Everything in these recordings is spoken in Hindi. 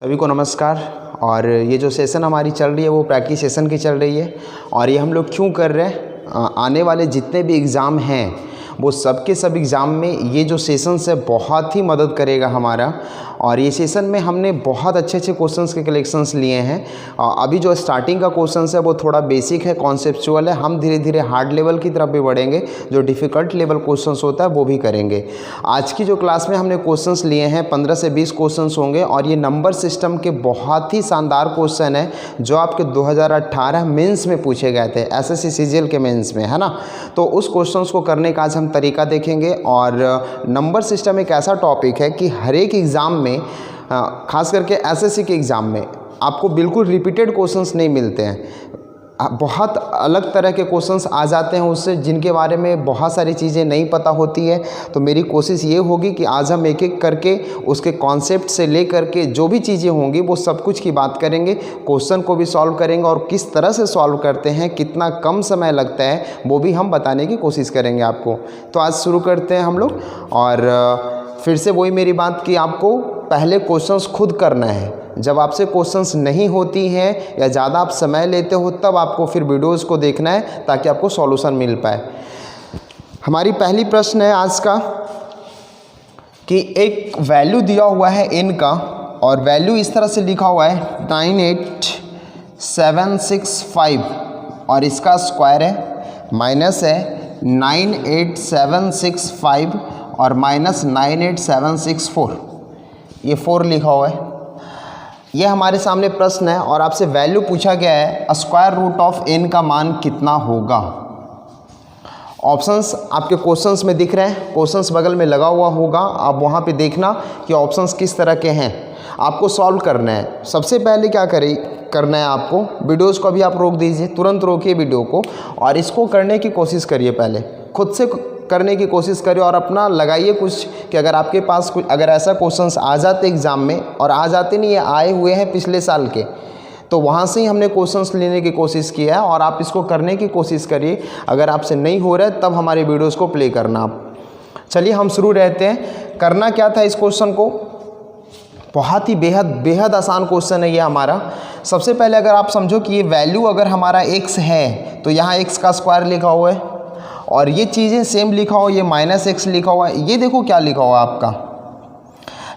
सभी को नमस्कार। और ये जो सेशन हमारी चल रही है वो प्रैक्टिस सेशन की चल रही है। और ये हम लोग क्यों कर रहे हैं, आने वाले जितने भी एग्ज़ाम हैं वो सब के सब एग्ज़ाम में ये जो सेशंस है बहुत ही मदद करेगा हमारा। और ये सेशन में हमने बहुत अच्छे अच्छे क्वेश्चंस के कलेक्शंस लिए हैं। अभी जो स्टार्टिंग का क्वेश्चंस है वो थोड़ा बेसिक है, कॉन्सेप्चुअल है। हम धीरे धीरे हार्ड लेवल की तरफ भी बढ़ेंगे, जो डिफ़िकल्ट लेवल क्वेश्चंस होता है वो भी करेंगे। आज की जो क्लास में हमने क्वेश्चंस लिए हैं 15 से 20 क्वेश्चंस होंगे। और ये नंबर सिस्टम के बहुत ही शानदार क्वेश्चन है जो आपके 2018 मेंस में पूछे गए थे, एसएससी सीजीएल के मेंस में, है ना। तो उस क्वेश्चंस को करने का आज हम तरीका देखेंगे। और नंबर सिस्टम एक ऐसा टॉपिक है कि हर एक एग्ज़ाम में, खास करके एसएससी के एग्ज़ाम में, आपको बिल्कुल रिपीटेड क्वेश्चंस नहीं मिलते हैं। बहुत अलग तरह के क्वेश्चंस आ जाते हैं उससे, जिनके बारे में बहुत सारी चीज़ें नहीं पता होती है। तो मेरी कोशिश ये होगी कि आज हम एक एक करके उसके कॉन्सेप्ट से ले करके जो भी चीज़ें होंगी वो सब कुछ की बात करेंगे, क्वेश्चन को भी सॉल्व करेंगे और किस तरह से सॉल्व करते हैं, कितना कम समय लगता है, वो भी हम बताने की कोशिश करेंगे आपको। तो आज शुरू करते हैं हम लोग। और फिर से वही मेरी बात कि आपको पहले क्वेश्चंस खुद करना है। जब आपसे क्वेश्चंस नहीं होती हैं या ज़्यादा आप समय लेते हो तब आपको फिर वीडियोज़ को देखना है ताकि आपको सॉल्यूशन मिल पाए। हमारी पहली प्रश्न है आज का कि एक वैल्यू दिया हुआ है n का, और वैल्यू इस तरह से लिखा हुआ है 98765 और इसका स्क्वायर है, माइनस है 98765 और माइनस 98764, ये 4 लिखा हुआ है। ये हमारे सामने प्रश्न है और आपसे वैल्यू पूछा गया है स्क्वायर रूट ऑफ n का मान कितना होगा। ऑप्शंस आपके क्वेश्चंस में दिख रहे हैं, क्वेश्चंस बगल में लगा हुआ होगा, आप वहाँ पे देखना कि ऑप्शंस किस तरह के हैं। आपको सॉल्व करना है। सबसे पहले क्या करना है आपको, वीडियोज़ को अभी आप रोक दीजिए, तुरंत रोकिए वीडियो को और इसको करने की कोशिश करिए। पहले खुद से करने की कोशिश करिए और अपना लगाइए कुछ कि अगर आपके पास कुछ, अगर ऐसा क्वेश्चंस आ जाते एग्ज़ाम में, और आ जाते नहीं, ये आए हुए हैं पिछले साल के, तो वहाँ से ही हमने क्वेश्चंस लेने की कोशिश किया है और आप इसको करने की कोशिश करिए। अगर आपसे नहीं हो रहा है तब हमारे वीडियोज़ को प्ले करना आप। चलिए हम शुरू रहते हैं। करना क्या था इस क्वेश्चन को, बहुत ही बेहद आसान क्वेश्चन है ये हमारा। सबसे पहले अगर आप समझो कि ये वैल्यू अगर हमारा x है तो यहाँ x का स्क्वायर लिखा हुआ है और ये चीज़ें सेम लिखा हो, ये -x लिखा हुआ है। ये देखो क्या लिखा हुआ है आपका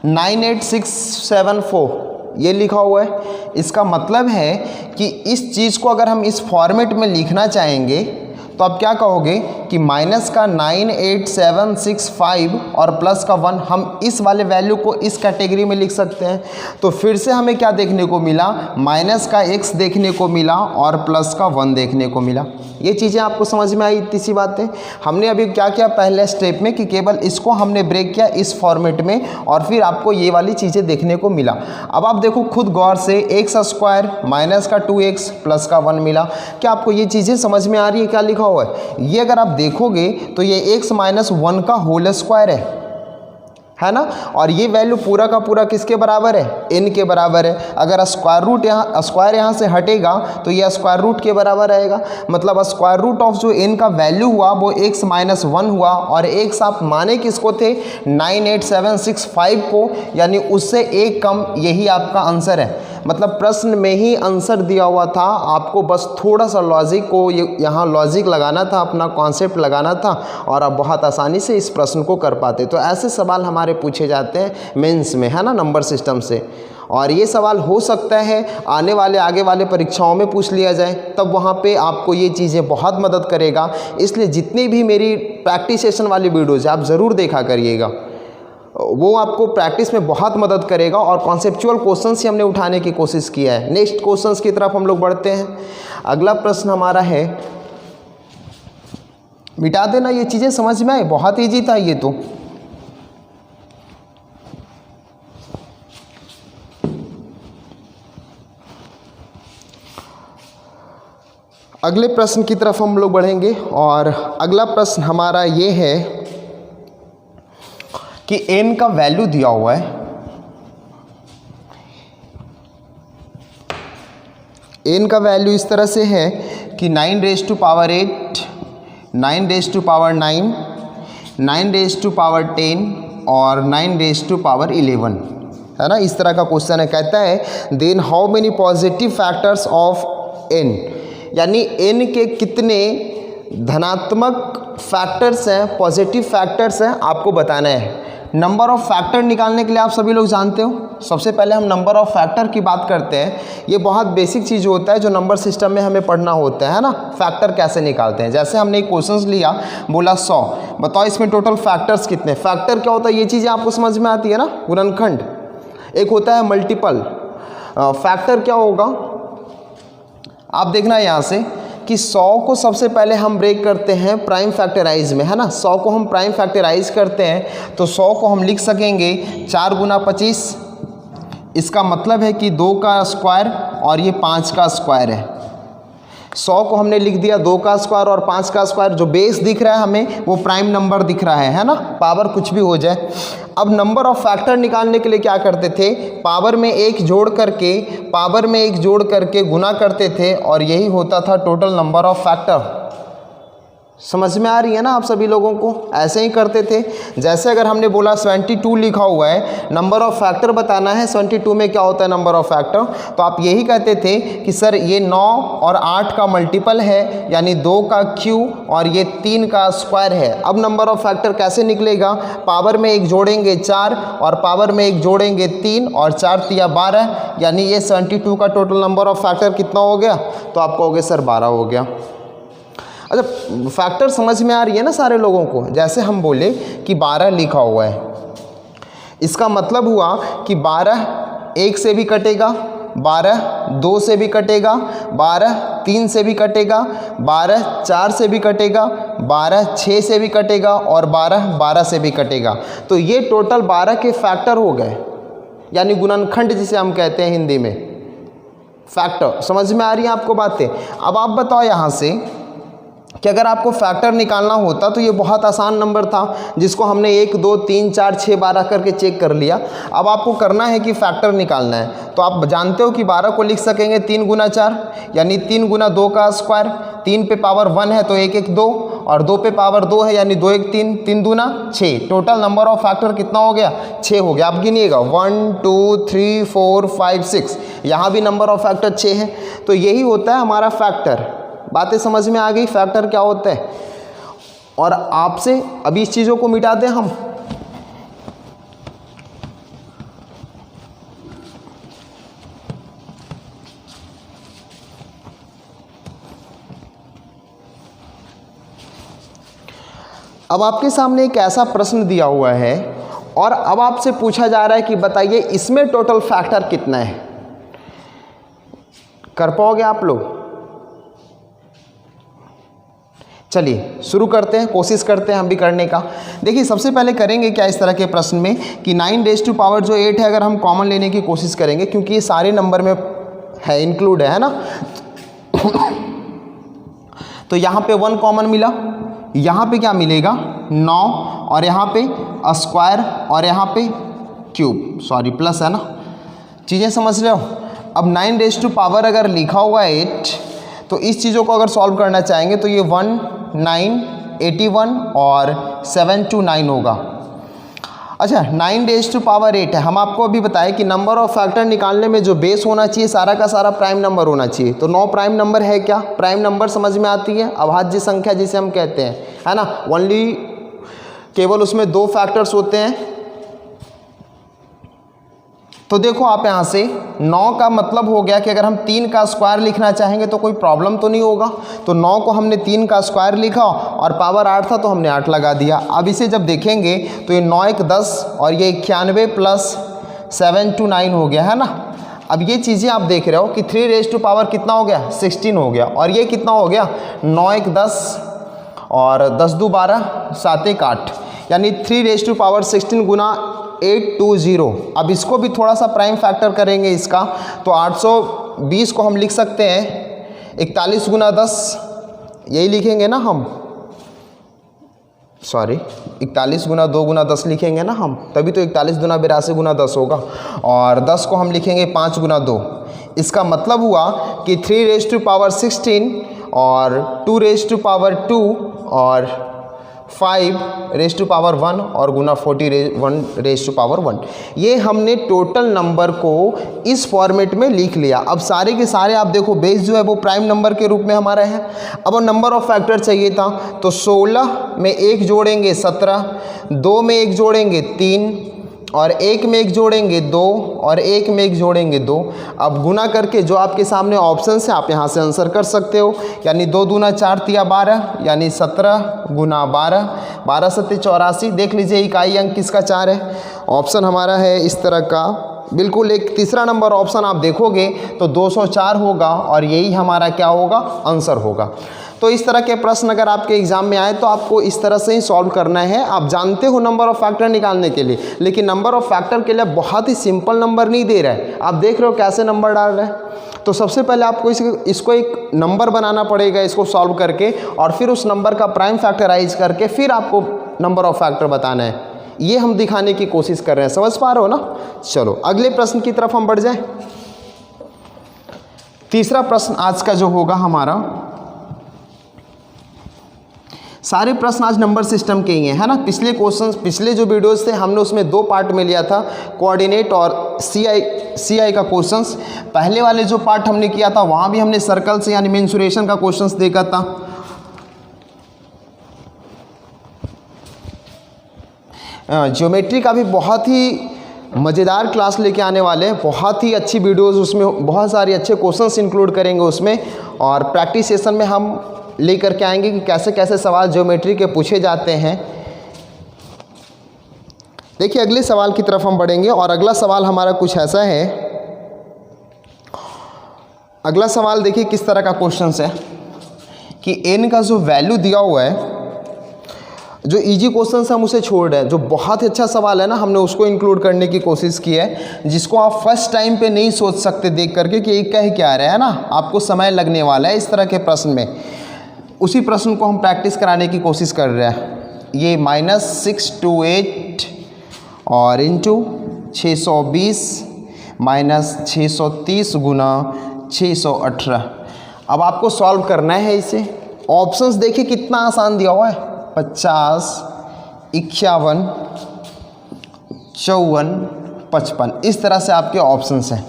98674, ये लिखा हुआ है। इसका मतलब है कि इस चीज़ को अगर हम इस फॉर्मेट में लिखना चाहेंगे तो आप क्या कहोगे कि माइनस का 98765 और प्लस का 1, हम इस वाले वैल्यू को इस कैटेगरी में लिख सकते हैं। तो फिर से हमें क्या देखने को मिला, माइनस का x देखने को मिला और प्लस का 1 देखने को मिला। ये चीज़ें आपको समझ में आई इतनी सी बातें। हमने अभी क्या किया पहले स्टेप में कि केवल इसको हमने ब्रेक किया इस फॉर्मेट में और फिर आपको ये वाली चीज़ें देखने को मिला। अब आप देखो खुद गौर से, x स्क्वायर माइनस का 2x प्लस का 1 मिला। क्या आपको ये चीज़ें समझ में आ रही है क्या लिखा हुआ है? ये अगर आप देखोगे तो ये x माइनस 1 का होल स्क्वायर है ना। और ये वैल्यू पूरा का पूरा किसके बराबर है, n के बराबर है। अगर स्क्वायर यहाँ से हटेगा तो ये स्क्वायर रूट के बराबर रहेगा। मतलब स्क्वायर रूट ऑफ जो n का वैल्यू हुआ वो x माइनस 1 हुआ और x आप माने किसको थे, 98765 को, यानी उससे एक कम। यही आपका आंसर है। मतलब प्रश्न में ही आंसर दिया हुआ था, आपको बस थोड़ा सा लॉजिक को यहाँ लॉजिक लगाना था, अपना कॉन्सेप्ट लगाना था और आप बहुत आसानी से इस प्रश्न को कर पाते। तो ऐसे सवाल हमारे पूछे जाते हैं मेंस में, है ना, नंबर सिस्टम से। और ये सवाल हो सकता है आने वाले आगे वाले परीक्षाओं में पूछ लिया जाए, तब वहाँ पे आपको ये चीज़ें बहुत मदद करेगा। इसलिए जितनी भी मेरी प्रैक्टिस सेशन वाली वीडियोज़ आप ज़रूर देखा करिएगा, वो आपको प्रैक्टिस में बहुत मदद करेगा। और कॉन्सेप्चुअल क्वेश्चंस ही हमने उठाने की कोशिश किया है। नेक्स्ट क्वेश्चंस की तरफ हम लोग बढ़ते हैं। अगला प्रश्न हमारा है, मिटा देना, ये चीज़ें समझ में आए, बहुत ईजी था ये तो। अगले प्रश्न की तरफ हम लोग बढ़ेंगे और अगला प्रश्न हमारा ये है कि n का वैल्यू दिया हुआ है। n का वैल्यू इस तरह से है कि 9 raise to power 8, 9 raise to power 9, 9 raise to power 10 और 9 रेज़ टू पावर 11। है ना, इस तरह का क्वेश्चन है। कहता है then how many positive factors of n, यानी n के कितने धनात्मक फैक्टर्स हैं, पॉजिटिव फैक्टर्स हैं, आपको बताना है। नंबर ऑफ फैक्टर निकालने के लिए आप सभी लोग जानते हो, सबसे पहले हम नंबर ऑफ फैक्टर की बात करते हैं। ये बहुत बेसिक चीज़ होता है जो नंबर सिस्टम में हमें पढ़ना होता है ना, फैक्टर कैसे निकालते हैं। जैसे हमने एक क्वेश्चन लिया, बोला 100, बताओ इसमें टोटल फैक्टर्स कितने। फैक्टर क्या होता है, ये चीज़ें आपको समझ में आती है ना, गुणनखंड। एक होता है मल्टीपल। फैक्टर क्या होगा, आप देखना यहाँ से कि 100 को सबसे पहले हम ब्रेक करते हैं प्राइम फैक्टराइज में, है ना। 100 को हम प्राइम फैक्टराइज करते हैं तो 100 को हम लिख सकेंगे 4 गुना 25। इसका मतलब है कि 2 का स्क्वायर और ये 5 का स्क्वायर है। 100 को हमने लिख दिया 2 का स्क्वायर और 5 का स्क्वायर। जो बेस दिख रहा है हमें वो प्राइम नंबर दिख रहा है ना, पावर कुछ भी हो जाए। अब नंबर ऑफ फैक्टर निकालने के लिए क्या करते थे, पावर में एक जोड़ करके गुना करते थे और यही होता था टोटल नंबर ऑफ फैक्टर। समझ में आ रही है ना आप सभी लोगों को, ऐसे ही करते थे। जैसे अगर हमने बोला 72 लिखा हुआ है, नंबर ऑफ फैक्टर बताना है 72 में क्या होता है नंबर ऑफ फैक्टर, तो आप यही कहते थे कि सर ये 9 और 8 का मल्टीपल है, यानी 2 का क्यूब और ये 3 का स्क्वायर है। अब नंबर ऑफ फैक्टर कैसे निकलेगा, पावर में एक जोड़ेंगे 4 और पावर में एक जोड़ेंगे 3 और 4 तिया 12, यानी ये 72 का टोटल नंबर ऑफ फैक्टर कितना हो गया, तो आप कहोगे सर 12 हो गया। अच्छा, फैक्टर समझ में आ रही है ना सारे लोगों को। जैसे हम बोले कि 12 लिखा हुआ है, इसका मतलब हुआ कि 12 1 से भी कटेगा, 12 2 से भी कटेगा, 12 3 से भी कटेगा, 12 4 से भी कटेगा, 12 6 से भी कटेगा और 12 12 से भी कटेगा। तो ये टोटल 12 के फैक्टर हो गए, यानी गुणनखंड जिसे हम कहते हैं हिंदी में, फैक्टर। समझ में आ रही है आपको बातें। अब आप बताओ यहाँ से कि अगर आपको फैक्टर निकालना होता तो ये बहुत आसान नंबर था जिसको हमने 1 2 3 4 6 12 करके चेक कर लिया। अब आपको करना है कि फैक्टर निकालना है, तो आप जानते हो कि 12 को लिख सकेंगे 3 गुना 4, यानी 3 गुना 2 का स्क्वायर। 3 पे पावर 1 है तो 1 1 2 और 2 पे पावर 2 है, यानी 2 1 3, 3 दूना 6। टोटल नंबर ऑफ फैक्टर कितना हो गया, 6 हो गया। आप गिनिएगा 1 2 3 4 5 6, यहाँ भी नंबर ऑफ फैक्टर 6 है। तो यही होता है हमारा फैक्टर। बातें समझ में आ गई, फैक्टर क्या होता है। और आपसे अभी इस चीज़ों को मिटा दें हम। अब आपके सामने एक ऐसा प्रश्न दिया हुआ है और अब आपसे पूछा जा रहा है कि बताइए इसमें टोटल फैक्टर कितना है। कर पाओगे आप लोग? चलिए शुरू करते हैं, कोशिश करते हैं हम भी करने का। देखिए सबसे पहले करेंगे क्या इस तरह के प्रश्न में कि 9 जो 8 है, अगर हम कॉमन लेने की कोशिश करेंगे, क्योंकि ये सारे नंबर में है, इंक्लूड है ना। तो यहाँ पे 1 कॉमन मिला, यहाँ पे क्या मिलेगा 9 और यहाँ पे स्क्वायर और यहाँ पे क्यूब, सॉरी प्लस है ना। चीज़ें समझ रहे हो। अब 9 अगर लिखा हुआ है 8, तो इस चीज़ों को अगर सॉल्व करना चाहेंगे तो ये 1 9 81 और 7 2 9 होगा। अच्छा 9 है। हम आपको अभी बताएं कि नंबर ऑफ फैक्टर निकालने में जो बेस होना चाहिए सारा का सारा प्राइम नंबर होना चाहिए। तो 9 प्राइम नंबर है क्या? प्राइम नंबर समझ में आती है, अभाज्य संख्या जिसे हम कहते हैं, है ना। ओनली केवल उसमें 2 फैक्टर्स होते हैं। तो देखो आप यहाँ से 9 का मतलब हो गया कि अगर हम 3 का स्क्वायर लिखना चाहेंगे तो कोई प्रॉब्लम तो नहीं होगा। तो 9 को हमने 3 का स्क्वायर लिखा और पावर 8 था तो हमने 8 लगा दिया। अब इसे जब देखेंगे तो ये 9 1 10 और ये 91 प्लस 7 2 9 हो गया, है ना। अब ये चीज़ें आप देख रहे हो कि 3 कितना हो गया 16 हो गया, और ये कितना हो गया 9 1 10 और 10 2 12 7 1 8, यानी 3 गुना 820। अब इसको भी थोड़ा सा प्राइम फैक्टर करेंगे इसका, तो 820 को हम लिख सकते हैं 41 गुना 10, यही लिखेंगे ना हम, सॉरी 41 गुना 2 गुना 10 लिखेंगे ना हम, तभी तो 41 गुना 82 गुना 10 होगा। और 10 को हम लिखेंगे 5 गुना 2। इसका मतलब हुआ कि 3 16 और 2 2 और 5 रेज़ टू पावर 1 और गुना 41 रेज़ टू पावर 1। ये हमने टोटल नंबर को इस फॉर्मेट में लिख लिया। अब सारे के सारे आप देखो बेस जो है वो प्राइम नंबर के रूप में हमारा है। अब नंबर ऑफ फैक्टर चाहिए था तो 16 में 1 जोड़ेंगे 17, 2 में 1 जोड़ेंगे 3 और 1 में 1 जोड़ेंगे 2 और 1 में 1 जोड़ेंगे 2। अब गुना करके जो आपके सामने ऑप्शन है आप यहाँ से आंसर कर सकते हो, यानी 2 दूना 4 तिया 12 यानी 17 गुना 12, 12 सत्ते 84। देख लीजिए इकाई अंक किसका 4 है, ऑप्शन हमारा है इस तरह का। बिल्कुल एक तीसरा नंबर ऑप्शन आप देखोगे तो 204 होगा और यही हमारा क्या होगा, आंसर होगा। तो इस तरह के प्रश्न अगर आपके एग्जाम में आए तो आपको इस तरह से ही सॉल्व करना है। आप जानते हो नंबर ऑफ फैक्टर निकालने के लिए, लेकिन नंबर ऑफ फैक्टर के लिए बहुत ही सिंपल नंबर नहीं दे रहा है। आप देख रहे हो कैसे नंबर डाल रहे हैं। तो सबसे पहले आपको इसको एक नंबर बनाना पड़ेगा, इसको सॉल्व करके, और फिर उस नंबर का प्राइम फैक्टराइज करके फिर आपको नंबर ऑफ फैक्टर बताना है। ये हम दिखाने की कोशिश कर रहे हैं, समझ पा रहे हो ना। चलो अगले प्रश्न की तरफ हम बढ़ जाएं। तीसरा प्रश्न आज का जो होगा हमारा, सारे प्रश्न आज नंबर सिस्टम के ही हैं, है ना। पिछले क्वेश्चन, पिछले जो वीडियोस थे हमने उसमें 2 पार्ट में लिया था, कोऑर्डिनेट और सीआई का क्वेश्चंस। पहले वाले जो पार्ट हमने किया था वहाँ भी हमने सर्कल से यानी मेंसुरेशन का क्वेश्चंस देखा था। ज्योमेट्री का भी बहुत ही मज़ेदार क्लास लेके आने वाले हैं, बहुत ही अच्छी वीडियोस, उसमें बहुत सारे अच्छे क्वेश्चंस इंक्लूड करेंगे उसमें, और प्रैक्टिस सेशन में हम लेकर के आएंगे कि कैसे कैसे सवाल ज्योमेट्री के पूछे जाते हैं। देखिए अगले सवाल की तरफ हम बढ़ेंगे और अगला सवाल हमारा कुछ ऐसा है। अगला सवाल देखिए किस तरह का क्वेश्चन है कि n का जो वैल्यू दिया हुआ है, जो इजी क्वेश्चन हम उसे छोड़ रहे हैं, जो बहुत ही अच्छा सवाल है ना हमने उसको इंक्लूड करने की कोशिश की है, जिसको आप फर्स्ट टाइम पे नहीं सोच सकते देख करके कि ये कह क्या रहा है ना, आपको समय लगने वाला है इस तरह के प्रश्न में। उसी प्रश्न को हम प्रैक्टिस कराने की कोशिश कर रहे हैं। ये -628 और इंटू 620 -630 गुना 618। अब आपको सॉल्व करना है इसे। ऑप्शंस देखिए कितना आसान दिया हुआ है, 50, 51, 54, 55, इस तरह से आपके ऑप्शंस हैं।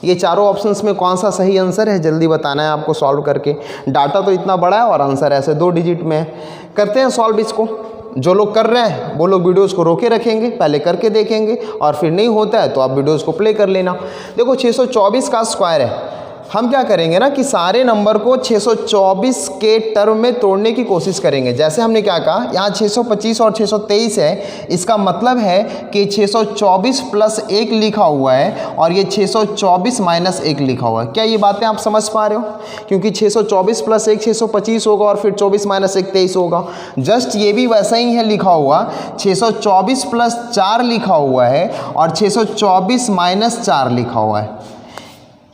ये चारों ऑप्शंस में कौन सा सही आंसर है जल्दी बताना है आपको सॉल्व करके। डाटा तो इतना बड़ा है और आंसर ऐसे 2 डिजिट में है। करते हैं सॉल्व इसको। जो लोग कर रहे हैं वो लोग वीडियोस को रोके रखेंगे, पहले करके देखेंगे, और फिर नहीं होता है तो आप वीडियोस को प्ले कर लेना। देखो 624 का स्क्वायर है, हम क्या करेंगे ना कि सारे नंबर को 624 के टर्म में तोड़ने की कोशिश करेंगे। जैसे हमने क्या कहा, यहाँ 625 और 623 है, इसका मतलब है कि 624 प्लस 1 लिखा हुआ है और ये 624 माइनस 1 लिखा हुआ है। क्या ये बातें आप समझ पा रहे हो? क्योंकि 624 प्लस 1 625 होगा और फिर 24 माइनस 1 23 होगा। जस्ट ये भी वैसा ही है लिखा हुआ, 624 प्लस 4 लिखा हुआ है और 624 माइनस 4 लिखा हुआ है।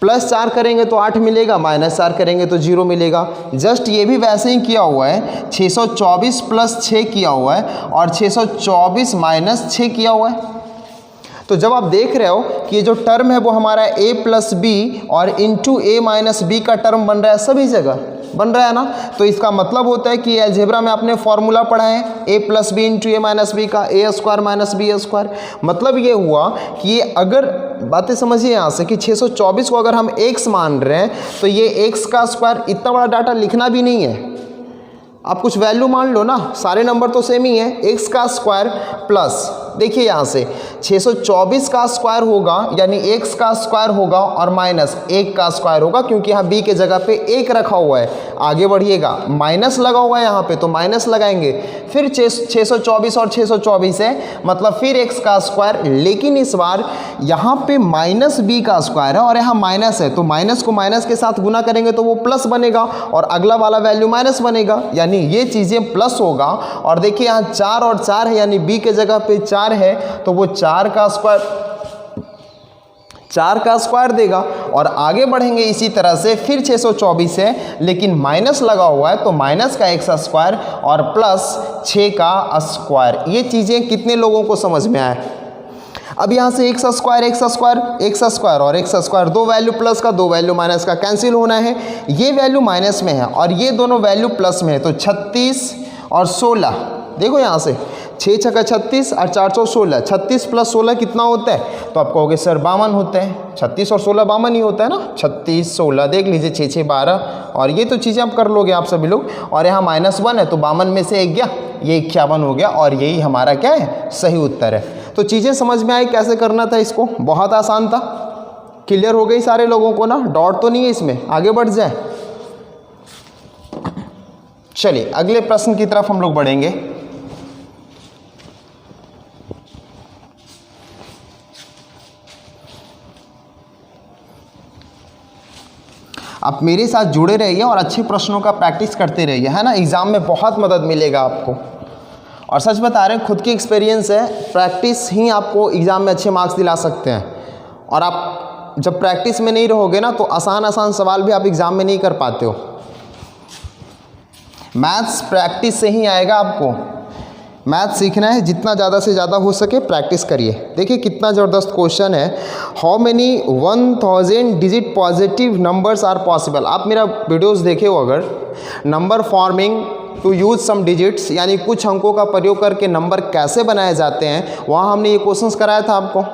प्लस 4 करेंगे तो 8 मिलेगा, माइनस 4 करेंगे तो 0 मिलेगा। जस्ट ये भी वैसे ही किया हुआ है, 624 प्लस 6 किया हुआ है और 624 माइनस 6 किया हुआ है। तो जब आप देख रहे हो कि ये जो टर्म है वो हमारा a प्लस बी और इंटू ए माइनस बी का टर्म बन रहा है, सभी जगह बन रहा है ना, तो इसका मतलब होता है कि अलजेब्रा में आपने फॉर्मूला पढ़ा है a plus B into A minus B का, A square minus B square. मतलब ये हुआ कि ये अगर बातें समझिए यहाँ से कि 624 को अगर हम x मान रहे हैं तो ये x का स्क्वायर, इतना बड़ा डाटा लिखना भी नहीं है, आप कुछ वैल्यू मान लो ना, सारे नंबर तो सेम ही है। x का स्क्वायर प्लस, देखिए यहाँ से 624 का स्क्वायर होगा यानी x का स्क्वायर होगा और माइनस 1 का स्क्वायर होगा, क्योंकि यहाँ b के जगह पे 1 रखा हुआ है। आगे बढ़िएगा, माइनस लगा हुआ है यहाँ पे तो माइनस लगाएंगे, फिर 624 और 624 है मतलब फिर x का स्क्वायर, लेकिन इस बार यहाँ पे माइनस b का स्क्वायर है और यहाँ माइनस है, तो माइनस को माइनस के साथ गुना करेंगे तो वो प्लस बनेगा और अगला वाला वैल्यू माइनस बनेगा, यानी ये चीज़ें प्लस होगा। और देखिए यहाँ 4 और 4 है यानी b के जगह पे 4 है तो वो 4 का स्क्वायर देगा। और आगे बढ़ेंगे इसी तरह से, फिर 624 है लेकिन माइनस लगा हुआ है तो माइनस का x स्क्वायर और प्लस 6 का स्क्वायर। ये चीज़ें कितने लोगों को समझ में आए? अब यहाँ से x स्क्वायर और x स्क्वायर, 2 वैल्यू प्लस का 2 वैल्यू माइनस का कैंसिल होना है। ये वैल्यू माइनस में है और ये दोनों वैल्यू प्लस में है, तो 36 और 16 देखो यहाँ से 6 छक्का 36 और 4 चौ 16, 36 प्लस 16 कितना होता है? तो आप कहोगे सर 52 होता है। 36 और 16 52 ही होता है ना। 36 16 देख लीजिए, 6 6 12, और ये तो चीज़ें आप कर लोगे आप सभी लोग। और यहाँ -1 है तो 52 में से 1 गया, ये 51 हो गया, और यही हमारा क्या है? सही उत्तर है। तो चीज़ें समझ में आई कैसे करना था इसको? बहुत आसान था। क्लियर हो गई सारे लोगों को ना? डॉट तो नहीं है इसमें, आगे बढ़ जाए। चलिए अगले प्रश्न की तरफ हम लोग बढ़ेंगे। आप मेरे साथ जुड़े रहिए और अच्छे प्रश्नों का प्रैक्टिस करते रहिए, है ना। एग्ज़ाम में बहुत मदद मिलेगा आपको, और सच बता रहे हैं, खुद की एक्सपीरियंस है, प्रैक्टिस ही आपको एग्ज़ाम में अच्छे मार्क्स दिला सकते हैं। और आप जब प्रैक्टिस में नहीं रहोगे ना तो आसान आसान सवाल भी आप एग्ज़ाम में नहीं कर पाते हो। मैथ्स प्रैक्टिस से ही आएगा आपको। मैथ सीखना है, जितना ज़्यादा से ज़्यादा हो सके प्रैक्टिस करिए। देखिए कितना ज़बरदस्त क्वेश्चन है। How many 1000 digit positive numbers are possible. आप मेरा वीडियोस देखे हो अगर, number forming to use some digits, यानी कुछ अंकों का प्रयोग करके नंबर कैसे बनाए जाते हैं, वहाँ हमने ये क्वेश्चंस कराया था आपको।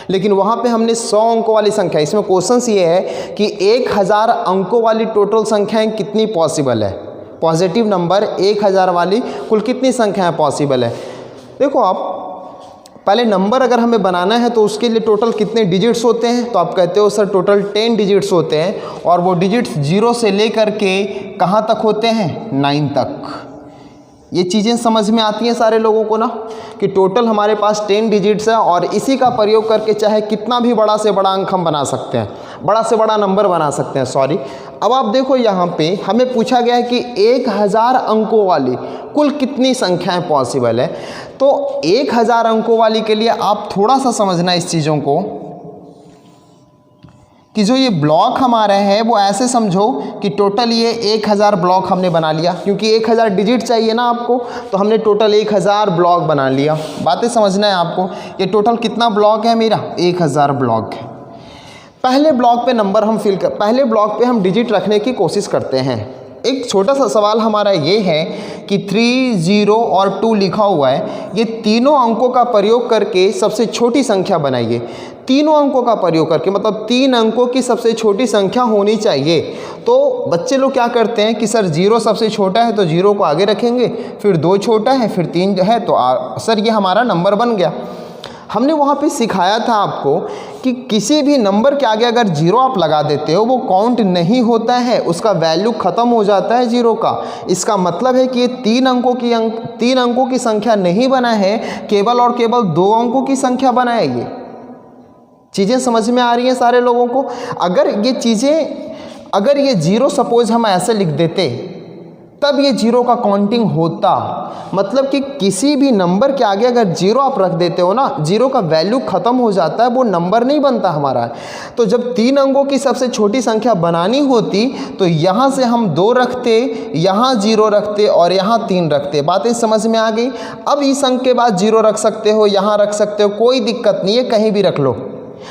लेकिन वहाँ पे हमने 100 अंकों वाली संख्या, इसमें क्वेश्चंस ये है कि 1000 अंकों वाली टोटल संख्याएँ कितनी पॉसिबल है। पॉजिटिव नंबर 1000 वाली कुल कितनी संख्याएं पॉसिबल है। देखो आप पहले नंबर अगर हमें बनाना है तो उसके लिए टोटल कितने डिजिट्स होते हैं, तो आप कहते हो सर टोटल 10 डिजिट्स होते हैं, और वो डिजिट्स 0 से लेकर के कहाँ तक होते हैं? 9 तक। ये चीज़ें समझ में आती हैं सारे लोगों को ना, कि टोटल हमारे पास 10 डिजिट्स है, और इसी का प्रयोग करके चाहे कितना भी बड़ा से बड़ा अंक हम बना सकते हैं, बड़ा से बड़ा नंबर बना सकते हैं। सॉरी, अब आप देखो यहाँ पे हमें पूछा गया है कि 1000 अंकों वाली कुल कितनी संख्याएं पॉसिबल है। तो 1000 अंकों वाली के लिए आप थोड़ा सा समझना इस चीज़ों को, कि जो ये ब्लॉक हमारा है वो ऐसे समझो कि टोटल ये 1000 ब्लॉक हमने बना लिया, क्योंकि 1000 डिजिट चाहिए ना आपको, तो हमने टोटल 1000 ब्लॉक बना लिया। बातें समझना है आपको। ये टोटल कितना ब्लॉक है मेरा? 1000 ब्लॉक है। पहले ब्लॉक पे नंबर हम पहले ब्लॉक पे हम डिजिट रखने की कोशिश करते हैं। एक छोटा सा सवाल हमारा ये है कि 3 0 और 2 लिखा हुआ है, ये तीनों अंकों का प्रयोग करके सबसे छोटी संख्या बनाइए। तीनों अंकों का प्रयोग करके मतलब 3 अंकों की सबसे छोटी संख्या होनी चाहिए। तो बच्चे लोग क्या करते हैं कि सर 0 सबसे छोटा है तो 0 को आगे रखेंगे, फिर 2 छोटा है, फिर 3 है, तो सर ये हमारा नंबर बन गया। हमने वहाँ पे सिखाया था आपको कि किसी भी नंबर के आगे अगर 0 आप लगा देते हो वो काउंट नहीं होता है, उसका वैल्यू ख़त्म हो जाता है 0 का। इसका मतलब है कि ये 3 अंकों की संख्या नहीं बना है, केवल और केवल 2 अंकों की संख्या बना है। ये चीज़ें समझ में आ रही हैं सारे लोगों को? अगर ये 0 सपोज हम ऐसे लिख देते तब ये 0 का काउंटिंग होता। मतलब कि किसी भी नंबर के आगे अगर 0 आप रख देते हो ना, 0 का वैल्यू ख़त्म हो जाता है, वो नंबर नहीं बनता हमारा। तो जब 3 अंकों की सबसे छोटी संख्या बनानी होती तो यहाँ से हम 2 रखते, यहाँ 0 रखते और यहाँ 3 रखते। बातें समझ में आ गई? अब इस अंक के बाद 0 रख सकते हो, यहाँ रख सकते हो, कोई दिक्कत नहीं है, कहीं भी रख लो।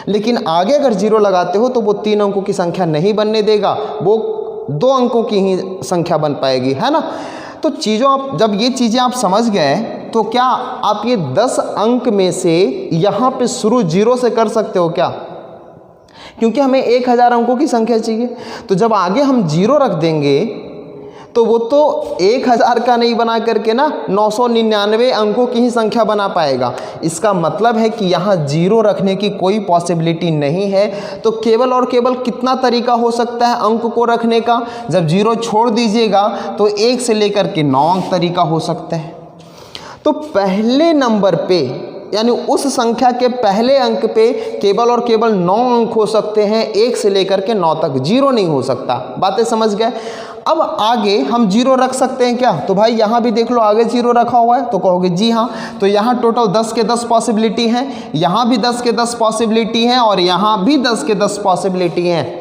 लेकिन आगे अगर 0 लगाते हो तो वो 3 अंकों की संख्या नहीं बनने देगा, वो 2 अंकों की ही संख्या बन पाएगी, है ना। तो जब ये चीज़ें आप समझ गए तो क्या आप ये 10 अंक में से यहाँ पे शुरू 0 से कर सकते हो क्या? क्योंकि हमें 1000 अंकों की संख्या चाहिए। तो जब आगे हम 0 रख देंगे तो वो तो 1000 का नहीं बना करके ना 999 अंकों की ही संख्या बना पाएगा। इसका मतलब है कि यहाँ 0 रखने की कोई पॉसिबिलिटी नहीं है। तो केवल और केवल कितना तरीका हो सकता है अंक को रखने का? जब 0 छोड़ दीजिएगा तो 1 से लेकर के 9 अंक तरीका हो सकता है। तो पहले नंबर पे यानी उस संख्या के पहले अंक पे केवल और केवल 9 अंक हो सकते हैं, 1 से लेकर के 9 तक, 0 नहीं हो सकता। बातें समझ गए? अब आगे हम 0 रख सकते हैं क्या? तो भाई यहाँ भी देख लो, आगे 0 रखा हुआ है, तो कहोगे जी हाँ। तो यहाँ टोटल 10 के 10 पॉसिबिलिटी हैं, यहाँ भी 10 के 10 पॉसिबिलिटी हैं और यहाँ भी 10 के 10 पॉसिबिलिटी हैं।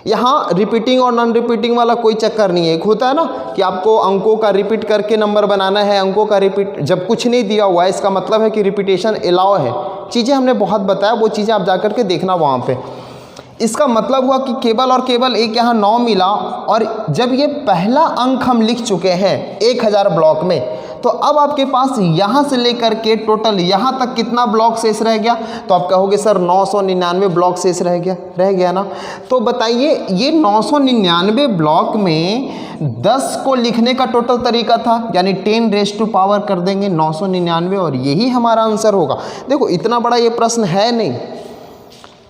यहाँ रिपीटिंग और नॉन रिपीटिंग वाला कोई चक्कर नहीं है। एक होता है ना कि आपको अंकों का रिपीट करके नंबर बनाना है, अंकों का रिपीट जब कुछ नहीं दिया हुआ है इसका मतलब है कि रिपीटेशन अलाउ है। चीज़ें हमने बहुत बताया, वो चीज़ें आप जा करके देखना वहाँ पे। इसका मतलब हुआ कि केवल और केवल एक यहाँ 9 मिला, और जब ये पहला अंक हम लिख चुके हैं 1000 ब्लॉक में तो अब आपके पास यहाँ से लेकर के टोटल यहाँ तक कितना ब्लॉक शेष रह गया, तो आप कहोगे सर 999 ब्लॉक शेष रह गया ना। तो बताइए ये 999 ब्लॉक में 10 को लिखने का टोटल तरीका था, यानी 10 रेज़ टू पावर कर देंगे 999 और यही हमारा आंसर होगा। देखो इतना बड़ा ये प्रश्न है नहीं,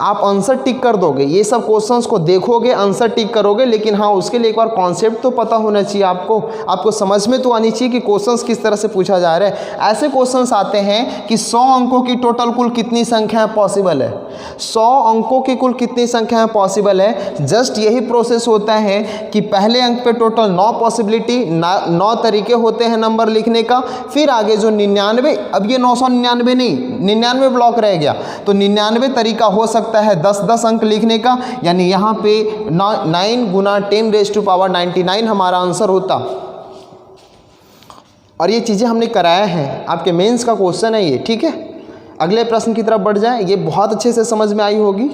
आप आंसर टिक कर दोगे, ये सब क्वेश्चंस को देखोगे आंसर टिक करोगे, लेकिन हाँ उसके लिए एक बार कॉन्सेप्ट तो पता होना चाहिए आपको समझ में तो आनी चाहिए कि क्वेश्चंस किस तरह से पूछा जा रहा है। ऐसे क्वेश्चंस आते हैं कि 100 अंकों की टोटल कुल कितनी संख्याएं पॉसिबल है, 100 अंकों की कुल कितनी संख्याएं पॉसिबल है। जस्ट यही प्रोसेस होता है कि पहले अंक पे टोटल 9 पॉसिबिलिटी, 9 तरीके होते हैं नंबर लिखने का, फिर आगे जो 99, अब ये 999 नहीं 99 ब्लॉक रह गया, तो 99 तरीका हो सकता है 10-10 अंक लिखने का, यानी यहाँ पे 9 गुना 10 रेज़ टू पावर 99 हमारा आंसर होता। और ये चीज़ें हमने कराया है, आपके मेंस का क्वेश्चन है ये, ठीक है। अगले प्रश्न की तरफ बढ़ जाए, ये बहुत अच्छे से समझ में आई होगी।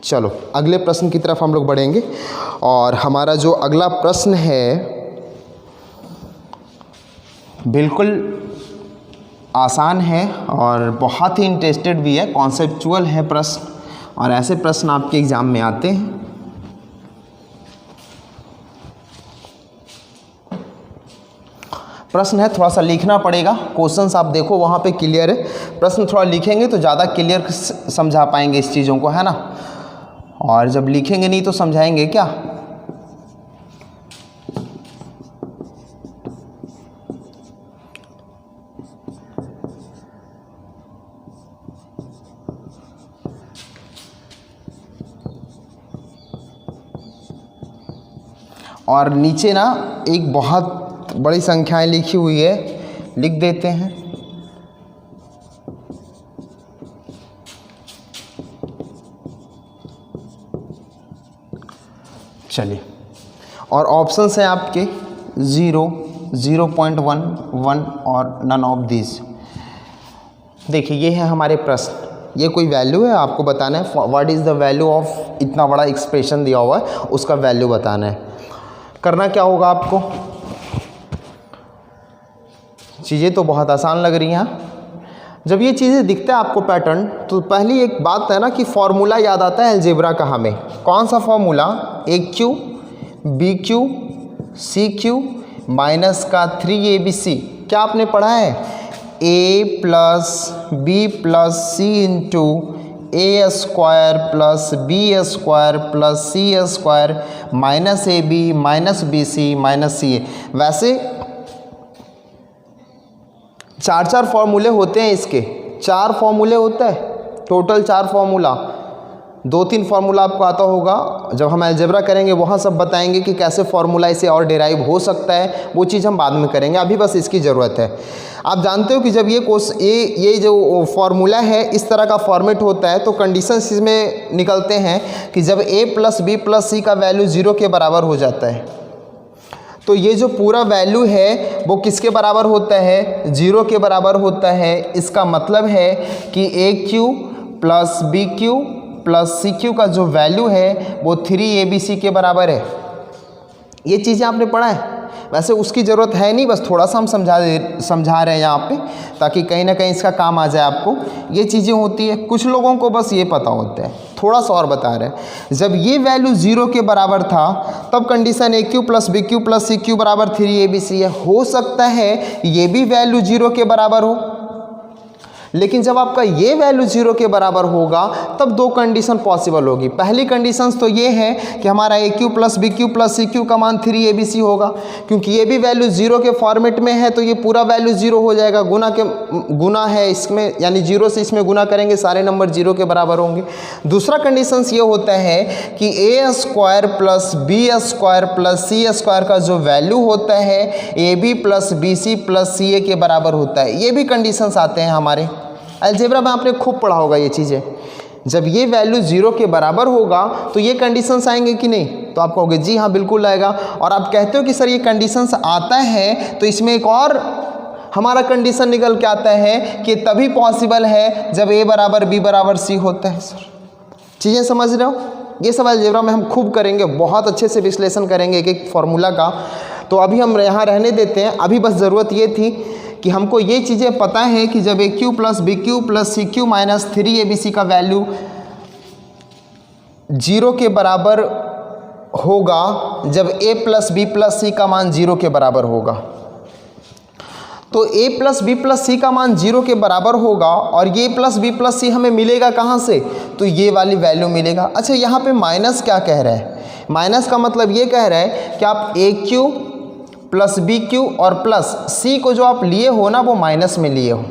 चलो अगले प्रश्न की तरफ हम लोग बढ़ेंगे, और हमारा जो अगला प्रश्न है बिल्कुल आसान है और बहुत ही इंटरेस्टेड भी है, कॉन्सेप्चुअल है प्रश्न, और ऐसे प्रश्न आपके एग्ज़ाम में आते हैं। प्रश्न है, थोड़ा सा लिखना पड़ेगा, क्वेश्चंस आप देखो वहाँ पे क्लियर है, प्रश्न थोड़ा लिखेंगे तो ज़्यादा क्लियर समझा पाएंगे इस चीज़ों को, है ना। और जब लिखेंगे नहीं तो समझाएंगे क्या। और नीचे ना एक बहुत बड़ी संख्याएं लिखी हुई है, लिख देते हैं। चलिए, और ऑप्शंस हैं आपके 0, 0.1, 1 और नन ऑफ दिस। देखिए ये है हमारे प्रश्न, ये कोई वैल्यू है, आपको बताना है what is the value of इतना बड़ा एक्सप्रेशन दिया हुआ है, उसका वैल्यू बताना है। करना क्या होगा आपको, चीज़ें तो बहुत आसान लग रही हैं। जब ये चीज़ें दिखता है आपको पैटर्न, तो पहली एक बात है ना कि फॉर्मूला याद आता है अलजेब्रा का हमें। कौन सा formula, AQ BQ CQ minus का 3ABC। क्या आपने पढ़ा है, A plus B plus C into A square plus B square plus C square minus AB minus BC minus CA। वैसे 4 फॉर्मूले होते हैं इसके, 4 फॉर्मूले होते हैं टोटल, 4 फॉर्मूला। 2-3 फार्मूला आपको आता होगा, जब हम अलजेब्रा करेंगे वहाँ सब बताएंगे कि कैसे फार्मूला इसे और डिराइव हो सकता है, वो चीज़ हम बाद में करेंगे, अभी बस इसकी ज़रूरत है। आप जानते हो कि जब ये जो फार्मूला है इस तरह का फॉर्मेट होता है, तो कंडीशंस इसमें निकलते हैं कि जब A plus B plus C का वैल्यू 0 के बराबर हो जाता है, तो ये जो पूरा वैल्यू है वो किसके बराबर होता है, 0 के बराबर होता है। इसका मतलब है कि AQ plus BQ plus CQ का जो वैल्यू है वो 3ABC के बराबर है। ये चीज़ें आपने पढ़ा है, वैसे उसकी ज़रूरत है नहीं, बस थोड़ा सा हम समझा रहे हैं यहाँ पे, ताकि कहीं ना कहीं इसका काम आ जाए आपको। ये चीज़ें होती है, कुछ लोगों को बस ये पता होता है, थोड़ा सा और बता रहे हैं। जब ये वैल्यू 0 के बराबर था तब condition AQ plus BQ plus CQ बराबर 3ABC है। हो सकता है ये भी वैल्यू 0 के बराबर हो, लेकिन जब आपका ये वैल्यू 0 के बराबर होगा तब 2 कंडीशन पॉसिबल होगी। पहली कंडीशंस तो ये है कि हमारा AQ plus BQ plus CQ का मान 3ABC होगा, क्योंकि ये भी वैल्यू 0 के फॉर्मेट में है, तो ये पूरा वैल्यू 0 हो जाएगा। गुना है इसमें, यानी 0 से इसमें गुना करेंगे, सारे नंबर 0 के बराबर होंगे। दूसरा कंडीशंस ये होता है कि A square plus B square plus C square का जो वैल्यू होता है AB plus BC plus CA के बराबर होता है। ये भी कंडीशंस आते हैं हमारे अलजेब्रा में, आपने खूब पढ़ा होगा ये चीज़ें। जब ये वैल्यू 0 के बराबर होगा तो ये कंडीशंस आएंगे कि नहीं, तो आप कहोगे जी हाँ बिल्कुल आएगा। और आप कहते हो कि सर ये कंडीशंस आता है, तो इसमें एक और हमारा कंडीशन निकल के आता है कि तभी पॉसिबल है जब A बराबर B बराबर C होता है। सर चीज़ें समझ रहे हो, ये सब अलजेब्रा में हम खूब करेंगे, बहुत अच्छे से विश्लेषण करेंगे एक एक फॉर्मूला का। तो अभी हम यहाँ रहने देते हैं। अभी बस ज़रूरत ये थी कि हमको ये चीज़ें पता है कि जब A cube plus B cube plus C cube minus 3abc का वैल्यू 0 के बराबर होगा जब a plus B plus C का मान 0 के बराबर होगा। तो a plus B plus C का मान 0 के बराबर होगा और ये प्लस बी प्लस सी हमें मिलेगा कहाँ से, तो ये वाली वैल्यू मिलेगा। अच्छा, यहाँ पे माइनस क्या कह रहा है, माइनस का मतलब ये कह रहा है कि आप ए क्यू प्लस बी क्यू और प्लस सी को जो आप लिए हो ना वो माइनस में लिए हो।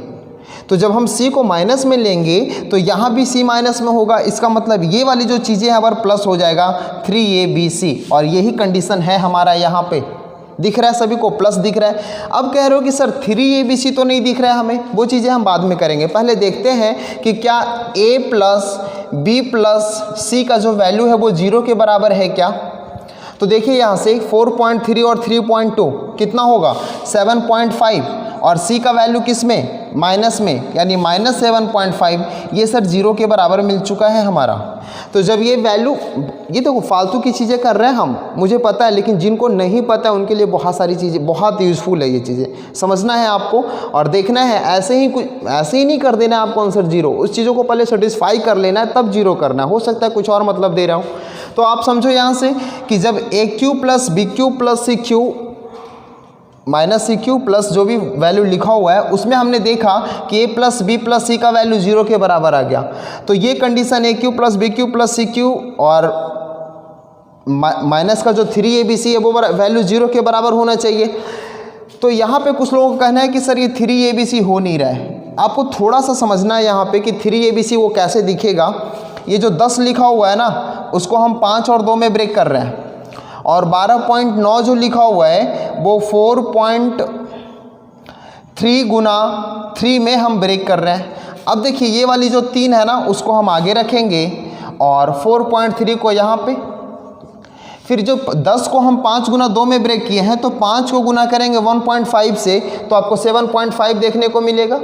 तो जब हम c को माइनस में लेंगे तो यहाँ भी c माइनस में होगा। इसका मतलब ये वाली जो चीज़ें हैं हमारा प्लस हो जाएगा 3abc, और यही कंडीशन है हमारा। यहाँ पे दिख रहा है सभी को प्लस दिख रहा है। अब कह रहे हो कि सर 3abc तो नहीं दिख रहा है हमें, वो चीज़ें हम बाद में करेंगे। पहले देखते हैं कि क्या a plus B plus C का जो वैल्यू है वो 0 के बराबर है क्या। तो देखिए यहाँ से 4.3 और 3.2 कितना होगा 7.5, और c का वैल्यू किस में, माइनस में, यानी माइनस 7.5। ये सर 0 के बराबर मिल चुका है हमारा। तो जब ये वैल्यू, ये देखो फालतू की चीज़ें कर रहे हैं हम, मुझे पता है, लेकिन जिनको नहीं पता है उनके लिए बहुत सारी चीज़ें बहुत यूज़फुल है। ये चीज़ें समझना है आपको और देखना है। ऐसे ही कुछ ऐसे ही नहीं कर देना है आपको आंसर 0, उस चीज़ों को पहले सेटिस्फाई कर लेना है तब 0 करना है। हो सकता है कुछ और मतलब दे रहा हूँ। तो आप समझो यहाँ से कि जब A cube plus B cube plus C cube minus C cube plus जो भी वैल्यू लिखा हुआ है उसमें हमने देखा कि A plus B plus C का वैल्यू 0 के बराबर आ गया। तो ये condition A cube plus B cube plus C cube और माइनस का जो 3abc है वो वैल्यू 0 के बराबर होना चाहिए। तो यहाँ पे कुछ लोगों का कहना है कि सर ये 3abc हो नहीं रहा है। आपको थोड़ा सा समझना है यहाँ पे कि 3abc वो कैसे दिखेगा। ये जो 10 लिखा हुआ है ना उसको हम 5 और 2 में ब्रेक कर रहे हैं, और 12.9 जो लिखा हुआ है वो 4.3 गुना 3 में हम ब्रेक कर रहे हैं। अब देखिए ये वाली जो 3 है ना उसको हम आगे रखेंगे और 4.3 को यहाँ पे, फिर जो 10 को हम 5 गुना 2 में ब्रेक किए हैं तो 5 को गुना करेंगे 1.5 से तो आपको 7.5 देखने को मिलेगा,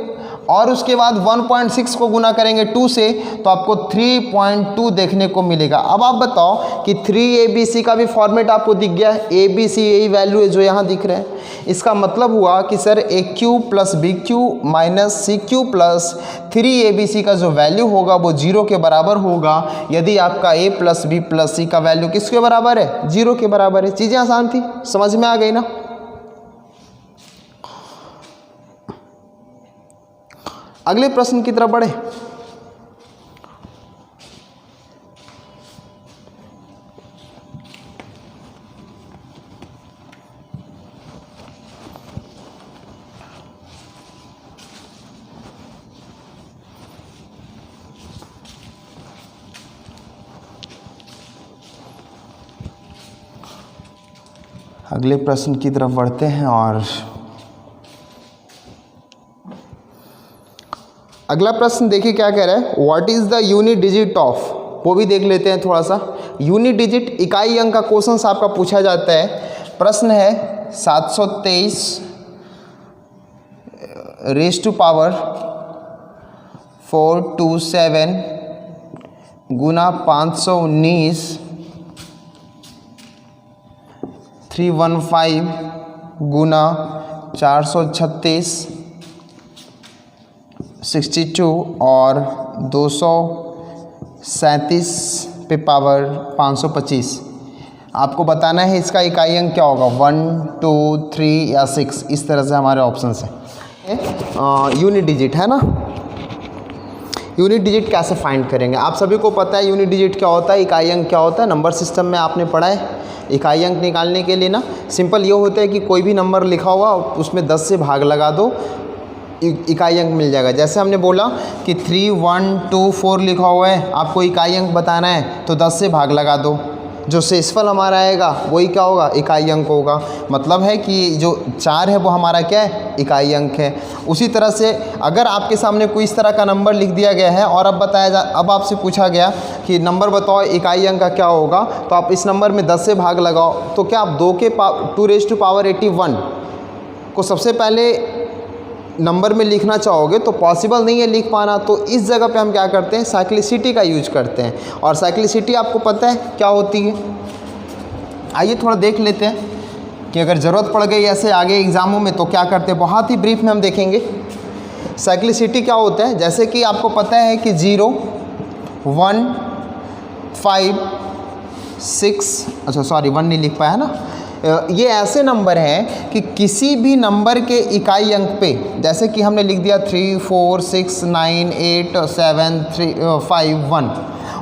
और उसके बाद 1.6 को गुना करेंगे 2 से तो आपको 3.2 देखने को मिलेगा। अब आप बताओ कि 3abc का भी फॉर्मेट आपको दिख गया है। abc यही वैल्यू है जो यहाँ दिख रहे हैं। इसका मतलब हुआ कि sir A cube plus B cube minus C cube plus 3abc का जो वैल्यू होगा वो 0 के बराबर होगा यदि आपका a plus B plus C का वैल्यू किसके बराबर है, 0 के बराबर है। चीज़ें आसान थी, समझ में आ गई ना। अगले प्रश्न की तरफ बढ़े। अगले प्रश्न की तरफ बढ़ते हैं और अगला प्रश्न देखिए क्या कह रहा है, what is the unit digit of, वो भी देख लेते हैं थोड़ा सा। यूनिट डिजिट इकाई अंक का क्वेश्चन आपका पूछा जाता है। प्रश्न है 723 रेज़ टू पावर 427 गुना 519 315 गुना 436 62 और 237 पे पावर 525। आपको बताना है इसका इकाई अंक क्या होगा, 1 2 3 या 6, इस तरह से हमारे ऑप्शंस हैं। यूनिट डिजिट है ना, यूनिट डिजिट कैसे फाइंड करेंगे। आप सभी को पता है यूनिट डिजिट क्या होता है, इकाई अंक क्या होता है, नंबर सिस्टम में आपने पढ़ा है। इकाई अंक निकालने के लिए ना सिंपल ये होता है कि कोई भी नंबर लिखा हुआ उसमें 10 से भाग लगा दो, इकाई अंक मिल जाएगा। जैसे हमने बोला कि 3 1 2 4 लिखा हुआ है, आपको इकाई अंक बताना है तो 10 से भाग लगा दो, जो शेषफल हमारा आएगा वही क्या होगा, इकाई अंक होगा। मतलब है कि जो 4 है वो हमारा क्या है, इकाई अंक है। उसी तरह से अगर आपके सामने कोई इस तरह का नंबर लिख दिया गया है और अब आपसे पूछा गया कि नंबर बताओ इकाई अंक का क्या होगा, तो आप इस नंबर में 10 से भाग लगाओ तो क्या आप 2⁻81 को सबसे पहले नंबर में लिखना चाहोगे तो पॉसिबल नहीं है लिख पाना। तो इस जगह पे हम क्या करते हैं, साइक्लिसिटी का यूज करते हैं। और साइक्लिसिटी आपको पता है क्या होती है, आइए थोड़ा देख लेते हैं। कि अगर ज़रूरत पड़ गई ऐसे आगे एग्ज़ामों में तो क्या करते हैं, बहुत ही ब्रीफ में हम देखेंगे। साइक्लिसिटी क्या होता है, जैसे कि आपको पता है कि 0 1 5 6, अच्छा सॉरी 1 नहीं लिख पाया ना, ये ऐसे नंबर हैं कि किसी भी नंबर के इकाई अंक पे, जैसे कि हमने लिख दिया 3 4 6 9 8 7 3 5 1,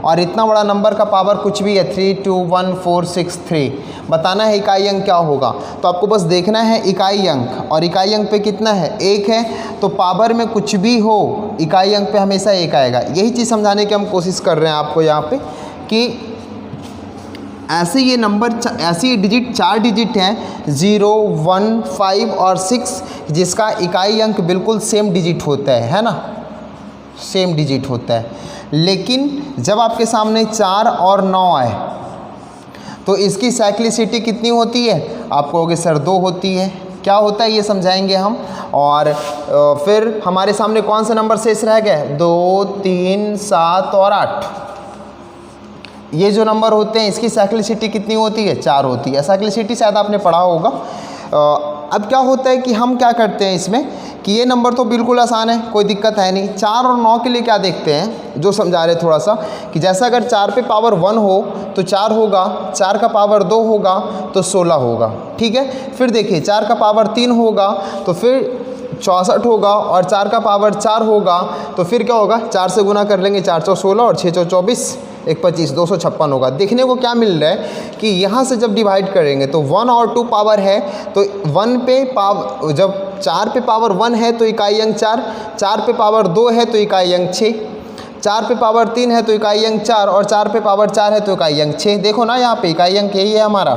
और इतना बड़ा नंबर का पावर कुछ भी है 3 2 1 4 6 3, बताना है इकाई अंक क्या होगा। तो आपको बस देखना है इकाई अंक, और इकाई अंक पे कितना है, 1 है, तो पावर में कुछ भी हो इकाई अंक पे हमेशा 1 आएगा। यही चीज़ समझाने की हम कोशिश कर रहे हैं आपको यहाँ पे कि ऐसे ये नंबर, ऐसे ये डिजिट 4 डिजिट हैं 0 1 5 और 6, जिसका इकाई अंक बिल्कुल सेम डिजिट होता है ना, सेम डिजिट होता है। लेकिन जब आपके सामने 4 और 9 आए तो इसकी साइक्लिसिटी कितनी होती है, आप कहोगे सर 2 होती है। क्या होता है ये समझाएंगे हम। और फिर हमारे सामने कौन से नंबर शेष रह गए, 2 3 7 और 8, ये जो नंबर होते हैं इसकी साइक्लिसिटी कितनी होती है, 4 होती है। साइक्लिसिटी शायद आपने पढ़ा होगा। अब क्या होता है कि हम क्या करते हैं इसमें कि ये नंबर तो बिल्कुल आसान है, कोई दिक्कत है नहीं। 4 और 9 के लिए क्या देखते हैं, जो समझा रहे थोड़ा सा, कि जैसा अगर 4 पे पावर 1 हो तो 4 होगा, 4 का पावर 2 होगा तो 16 होगा, ठीक है। फिर देखिए 4 का पावर 3 होगा तो फिर 64 होगा, और 4 का पावर 4 होगा तो फिर क्या होगा, 4 से गुना कर लेंगे, 4 4 16 और 6 4 24 1 25 256 होगा। देखने को क्या मिल रहा है कि यहाँ से जब डिवाइड करेंगे तो 1 और 2 पावर है, तो 1 पे पावर, जब 4 पे पावर 1 है तो इकाई अंक 4, 4 पे पावर 2 है तो इकाई अंक 6, 4 पे पावर 3 है तो इकाई अंक 4, और 4 पे पावर 4 है तो इकाई अंक 6। देखो ना यहाँ पे इकाई अंक यही है हमारा,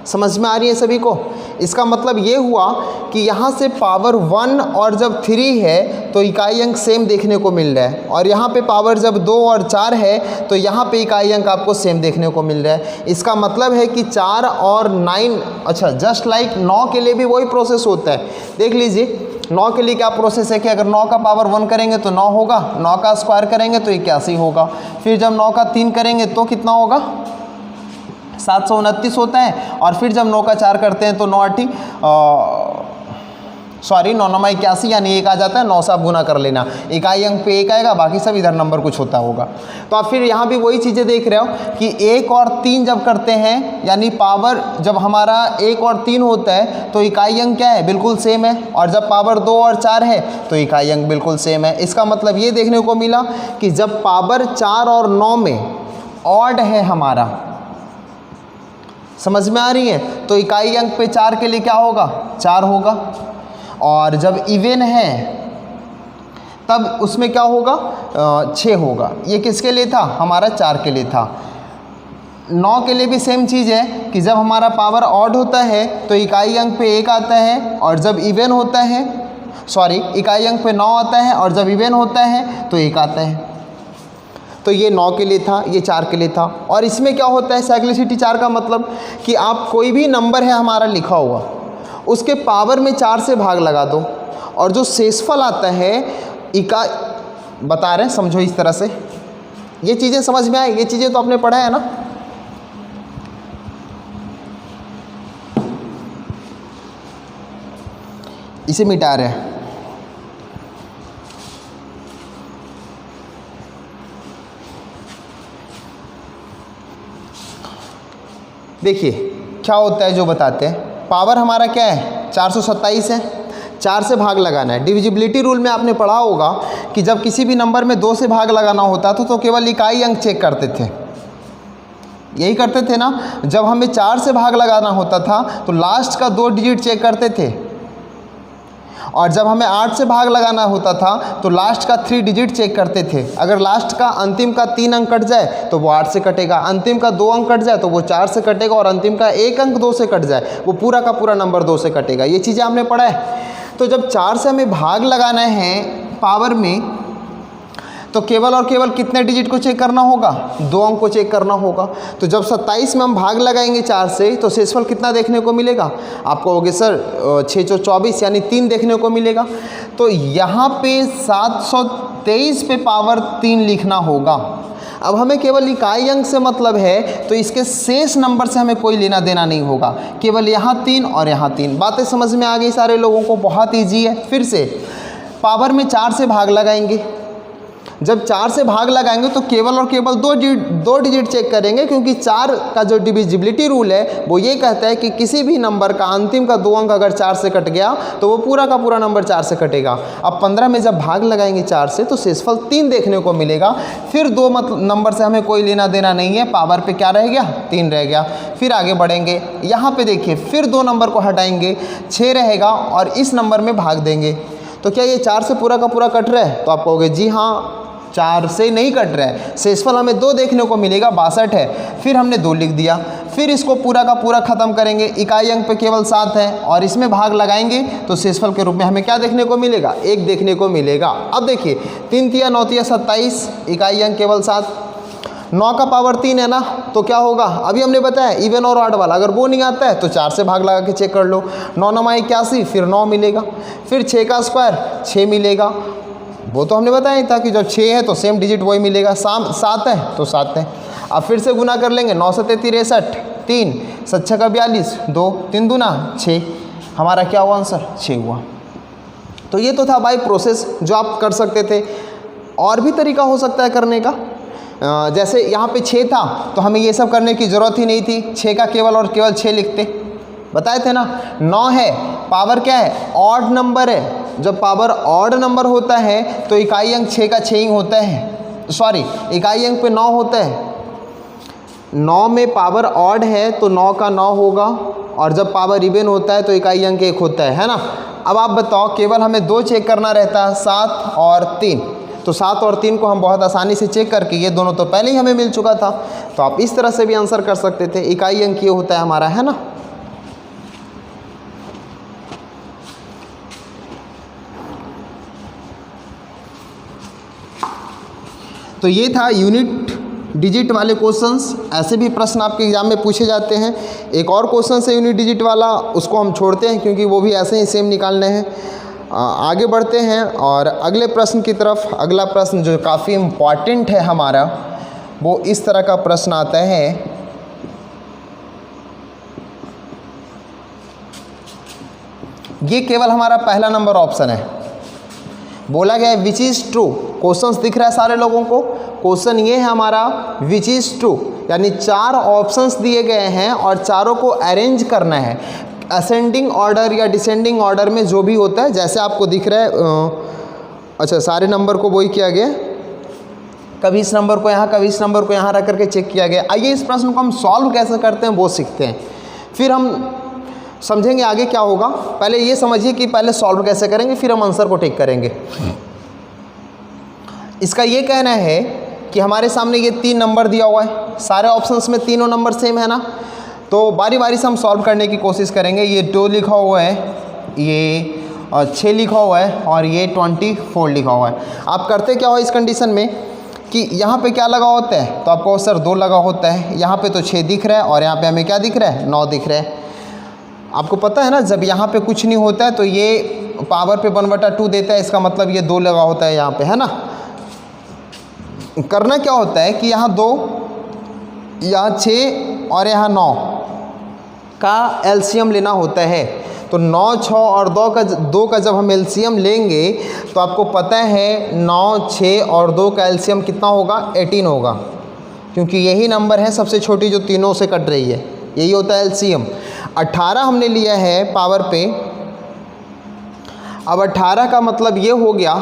समझ में आ रही है सभी को। इसका मतलब ये हुआ कि यहाँ से पावर 1 और जब 3 है तो इकाई अंक सेम देखने को मिल रहा है, और यहाँ पे पावर जब 2 और 4 है तो यहाँ पे इकाई अंक आपको सेम देखने को मिल रहा है। इसका मतलब है कि 4 और 9, अच्छा जस्ट लाइक 9 के लिए भी वही प्रोसेस होता है। देख लीजिए 9 के लिए क्या प्रोसेस है कि अगर 9 का पावर 1 करेंगे तो 9 होगा, 9 का स्क्वायर करेंगे तो 81 होगा, फिर जब 9 का 3 करेंगे तो कितना होगा, 729 होता है, और फिर जब 9 का 4 करते हैं तो 9 9 81, यानी 1 आ जाता है। 9 से आप गुना कर लेना, इकाई अंक पे 1 आएगा, बाकी सब इधर नंबर कुछ होता होगा। तो आप फिर यहाँ भी वही चीज़ें देख रहे हो कि 1 और 3 जब करते हैं, यानी पावर जब हमारा 1 और 3 होता है तो इकाई अंक क्या है, बिल्कुल सेम है, और जब पावर 2 और 4 है तो इकाई अंक बिल्कुल सेम है। इसका मतलब ये देखने को मिला कि जब पावर 4 और 9 में ऑड है हमारा, समझ में आ रही है, तो इकाई अंक पे 4 के लिए क्या होगा, 4 होगा, और जब इवन है तब उसमें क्या होगा, 6 होगा। ये किसके लिए था, हमारा 4 के लिए था। 9 के लिए भी सेम चीज़ है कि जब हमारा पावर ऑड होता है तो इकाई अंक पे 1 आता है, और जब इवन होता है, सॉरी इकाई अंक पे 9 आता है, और जब इवन होता है तो 1 आता है। तो ये 9 के लिए था, ये 4 के लिए था। और इसमें क्या होता है, साइक्लिसिटी 4 का मतलब कि आप कोई भी नंबर है हमारा लिखा हुआ, उसके पावर में 4 से भाग लगा दो, और जो शेषफल आता है बता रहे हैं, समझो इस तरह से। ये चीज़ें समझ में आई, ये चीज़ें तो आपने पढ़ा है ना। इसे मिटा रहे हैं, देखिए क्या होता है जो बताते हैं। पावर हमारा क्या है, 427 है, 4 से भाग लगाना है। डिविजिबिलिटी रूल में आपने पढ़ा होगा कि जब किसी भी नंबर में 2 से भाग लगाना होता था तो केवल इकाई अंक चेक करते थे, यही करते थे ना। जब हमें 4 से भाग लगाना होता था तो लास्ट का 2 डिजिट चेक करते थे, और जब हमें 8 से भाग लगाना होता था तो लास्ट का 3 डिजिट चेक करते थे। अगर लास्ट का अंतिम का 3 अंक कट जाए तो वो 8 से कटेगा, अंतिम का 2 अंक कट जाए तो वो 4 से कटेगा, और अंतिम का 1 अंक 2 से कट जाए वो पूरा का पूरा नंबर 2 से कटेगा। ये चीज़ें हमने पढ़ा है। तो जब 4 से हमें भाग लगाना है पावर में, तो केवल और केवल कितने डिजिट को चेक करना होगा, 2 अंक को चेक करना होगा। तो जब 27 में हम भाग लगाएंगे 4 से तो शेषफल कितना देखने को मिलेगा, आप कहोगे सर 6 4 24 यानी 3 देखने को मिलेगा। तो यहाँ पे 723 पे पावर 3 लिखना होगा। अब हमें केवल इकाई अंक से मतलब है, तो इसके शेष नंबर से हमें कोई लेना देना नहीं होगा, केवल यहाँ 3 और यहाँ 3। बातें समझ में आ गई सारे लोगों को? बहुत ईजी है। फिर से पावर में 4 से भाग लगाएंगे। जब 4 से भाग लगाएंगे तो केवल और केवल दो डिजिट चेक करेंगे, क्योंकि 4 का जो डिविजिबिलिटी रूल है वो ये कहता है कि किसी भी नंबर का अंतिम का 2 अंक अगर 4 से कट गया तो वो पूरा का पूरा नंबर 4 से कटेगा। अब 15 में जब भाग लगाएंगे 4 से तो शेषफल 3 देखने को मिलेगा। फिर 2 नंबर से हमें कोई लेना देना नहीं है, पावर पे क्या रह गया? 3 रह गया। फिर आगे बढ़ेंगे, यहाँ पे देखिए फिर 2 नंबर को हटाएंगे, 6 रहेगा और इस नंबर में भाग देंगे। तो क्या ये 4 से पूरा का पूरा कट रहा है? तो आप कहोगे जी हाँ, 4 से नहीं कट रहा है, शेषफल हमें 2 देखने को मिलेगा, 62 है। फिर हमने 2 लिख दिया। फिर इसको पूरा का पूरा ख़त्म करेंगे, इकाई अंक पे केवल 7 है और इसमें भाग लगाएंगे तो शेषफल के रूप में हमें क्या देखने को मिलेगा? 1 देखने को मिलेगा। अब देखिए 3 तिया 9 तिया 27, इकाई अंक केवल 7, 9 का पावर 3 है ना, तो क्या होगा? अभी हमने बताया इवन और ऑड वाला, अगर वो नहीं आता है तो 4 से भाग लगा के चेक कर लो। 9 9 81, फिर 9 मिलेगा। फिर 6 का स्क्वायर 6 मिलेगा, वो तो हमने बताया था कि जब 6 है तो सेम डिजिट वही मिलेगा। 7 है तो 7 है। अब फिर से गुना कर लेंगे, 9 7 63, 3 7 6 का 42, 2 3 दूना 6, हमारा क्या हुआ आंसर? 6 हुआ। तो ये तो था भाई प्रोसेस जो आप कर सकते थे। और भी तरीका हो सकता है करने का, जैसे यहाँ पे 6 था तो हमें ये सब करने की ज़रूरत ही नहीं थी, 6 का केवल और केवल 6 लिखते, बताए थे ना। 9 है, पावर क्या है? ऑड नंबर है। जब पावर ऑड नंबर होता है तो इकाई अंक 6 का 6 ही होता है, सॉरी इकाई अंक पे 9 होता है। 9 में पावर ऑड है तो 9 का 9 होगा, और जब पावर इवन होता है तो इकाई अंक 1 होता है ना। अब आप बताओ, केवल हमें 2 चेक करना रहता है, 7 और 3। तो 7 और 3 को हम बहुत आसानी से चेक करके, ये दोनों तो पहले ही हमें मिल चुका था, तो आप इस तरह से भी आंसर कर सकते थे। इकाई अंक ये होता है हमारा, है ना। तो ये था यूनिट डिजिट वाले क्वेश्चंस। ऐसे भी प्रश्न आपके एग्जाम में पूछे जाते हैं। एक और क्वेश्चन है यूनिट डिजिट वाला, उसको हम छोड़ते हैं क्योंकि वो भी ऐसे ही सेम निकालने हैं। आगे बढ़ते हैं और अगले प्रश्न की तरफ। अगला प्रश्न जो काफ़ी इम्पॉर्टेंट है हमारा, वो इस तरह का प्रश्न आता है। ये केवल हमारा पहला नंबर ऑप्शन है। बोला गया है विच इज़ ट्रू। क्वेश्चंस दिख रहा है सारे लोगों को? क्वेश्चन ये है हमारा विच इज़ ट्रू, यानी 4 ऑप्शंस दिए गए हैं और चारों को अरेंज करना है असेंडिंग ऑर्डर या डिसेंडिंग ऑर्डर में, जो भी होता है। जैसे आपको दिख रहा है, अच्छा सारे नंबर को वही किया गया, कभी इस नंबर को यहाँ, कभी इस नंबर को यहाँ रख करके चेक किया गया। आइए इस प्रश्न को हम सॉल्व कैसे करते हैं वो सीखते हैं, फिर हम समझेंगे आगे क्या होगा। पहले ये समझिए कि पहले सॉल्व कैसे करेंगे, फिर हम आंसर को टिक करेंगे। इसका ये कहना है कि हमारे सामने ये 3 नंबर दिया हुआ है, सारे ऑप्शंस में तीनों नंबर सेम है ना, तो बारी बारी से हम सॉल्व करने की कोशिश करेंगे। ये 2 लिखा हुआ है, ये 6 लिखा हुआ है और ये 24 लिखा हुआ है। आप करते क्या हो इस कंडीशन में कि यहाँ पे क्या लगा होता है, तो आपको सर 2 लगा होता है। यहाँ पे तो 6 दिख रहा है और यहाँ पे हमें क्या दिख रहा है? 9 दिख रहा है। आपको पता है ना, जब यहाँ पे कुछ नहीं होता है तो ये पावर पे 1/2 देता है, इसका मतलब ये 2 लगा होता है यहाँ पे, है ना। करना क्या होता है कि यहाँ 2, यहाँ 6 और यहाँ 9 का एलसीएम लेना होता है। तो 9 6 और 2 का जब हम एलसीएम लेंगे तो आपको पता है 9 6 और 2 का एलसीएम कितना होगा? 18 होगा, क्योंकि यही नंबर है सबसे छोटी जो तीनों से कट रही है, यही होता है एलसीएम। 18 हमने लिया है पावर पे। अब 18 का मतलब ये हो गया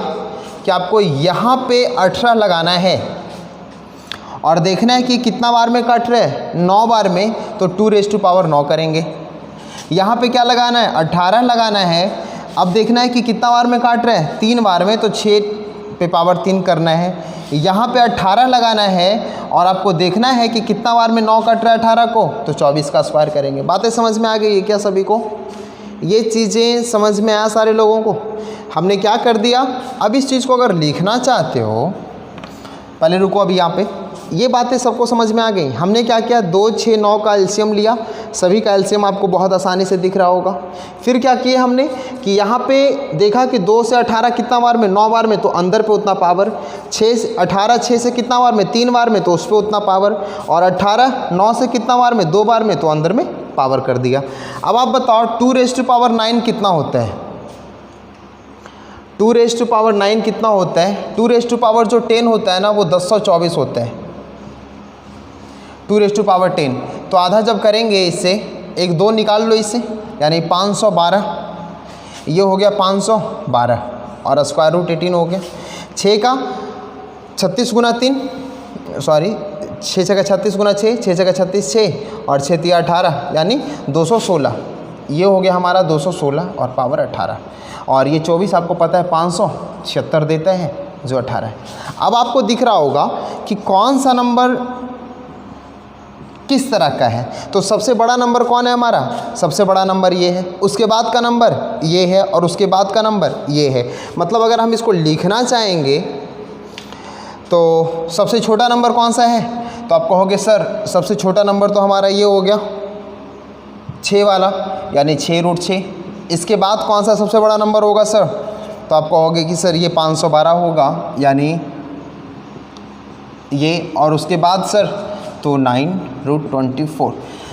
कि आपको यहाँ पे 18 लगाना है और देखना है कि कितना बार में कट रहे हैं, 9 बार में, तो 2⁹9 करेंगे। यहाँ पे क्या लगाना है? 18 लगाना है। अब देखना है कि कितना बार में काट रहे हैं, 3 बार में, तो 6 पे पावर 3 करना है। यहाँ पे 18 लगाना है और आपको देखना है कि कितना बार में 9 कट रहा है 18 को, तो 24 का स्क्वायर करेंगे। बातें समझ में आ गई है क्या सभी को? ये चीज़ें समझ में आया सारे लोगों को? हमने क्या कर दिया, अब इस चीज़ को अगर लिखना चाहते हो, पहले रुको, अभी यहाँ पे ये बातें सबको समझ में आ गई। हमने क्या किया, 2, 6, 9 का एलसीएम लिया, सभी का एलसीएम आपको बहुत आसानी से दिख रहा होगा। फिर क्या किया हमने कि यहाँ पे देखा कि 2 से 18 कितना बार में, 9 बार में, तो अंदर पे उतना पावर। 18 6 से कितना बार में, 3 बार में, तो उस पर उतना पावर। और 18 9 से कितना बार में, 2 बार में, तो अंदर में पावर कर दिया। अब आप बताओ 2⁻9 कितना होता है। 2⁻9 कितना होता है। 2⁻10 होता है ना, वो 1024 होता है 2⁻10। तो आधा जब करेंगे इससे, 1 2 निकाल लो इससे, यानी 512, ये हो गया 512 और स्क्वायर रूट 18 हो गया। 6 का 36 गुना 3, सॉरी 6 छक्का 36 गुना 6, 6 छक्का 36 6 और 6 तिया 18, यानी 216। ये हो गया हमारा 216 और पावर 18। और ये 24 आपको पता है 576 देता है, जो 18 है। अब आपको दिख रहा होगा कि कौन सा नंबर किस तरह का है। तो सबसे बड़ा नंबर कौन है हमारा, सबसे बड़ा नंबर ये है, उसके बाद का नंबर ये है और उसके बाद का नंबर ये है। मतलब अगर हम इसको लिखना चाहेंगे तो सबसे छोटा नंबर कौन सा है, तो आप कहोगे सर सबसे छोटा नंबर तो हमारा ये हो गया 6 वाला, यानी 6√6। इसके बाद कौन सा सबसे बड़ा नंबर होगा सर, तो आप कहोगे कि सर ये 512 होगा, यानी ये। और उसके बाद सर तो 9√24।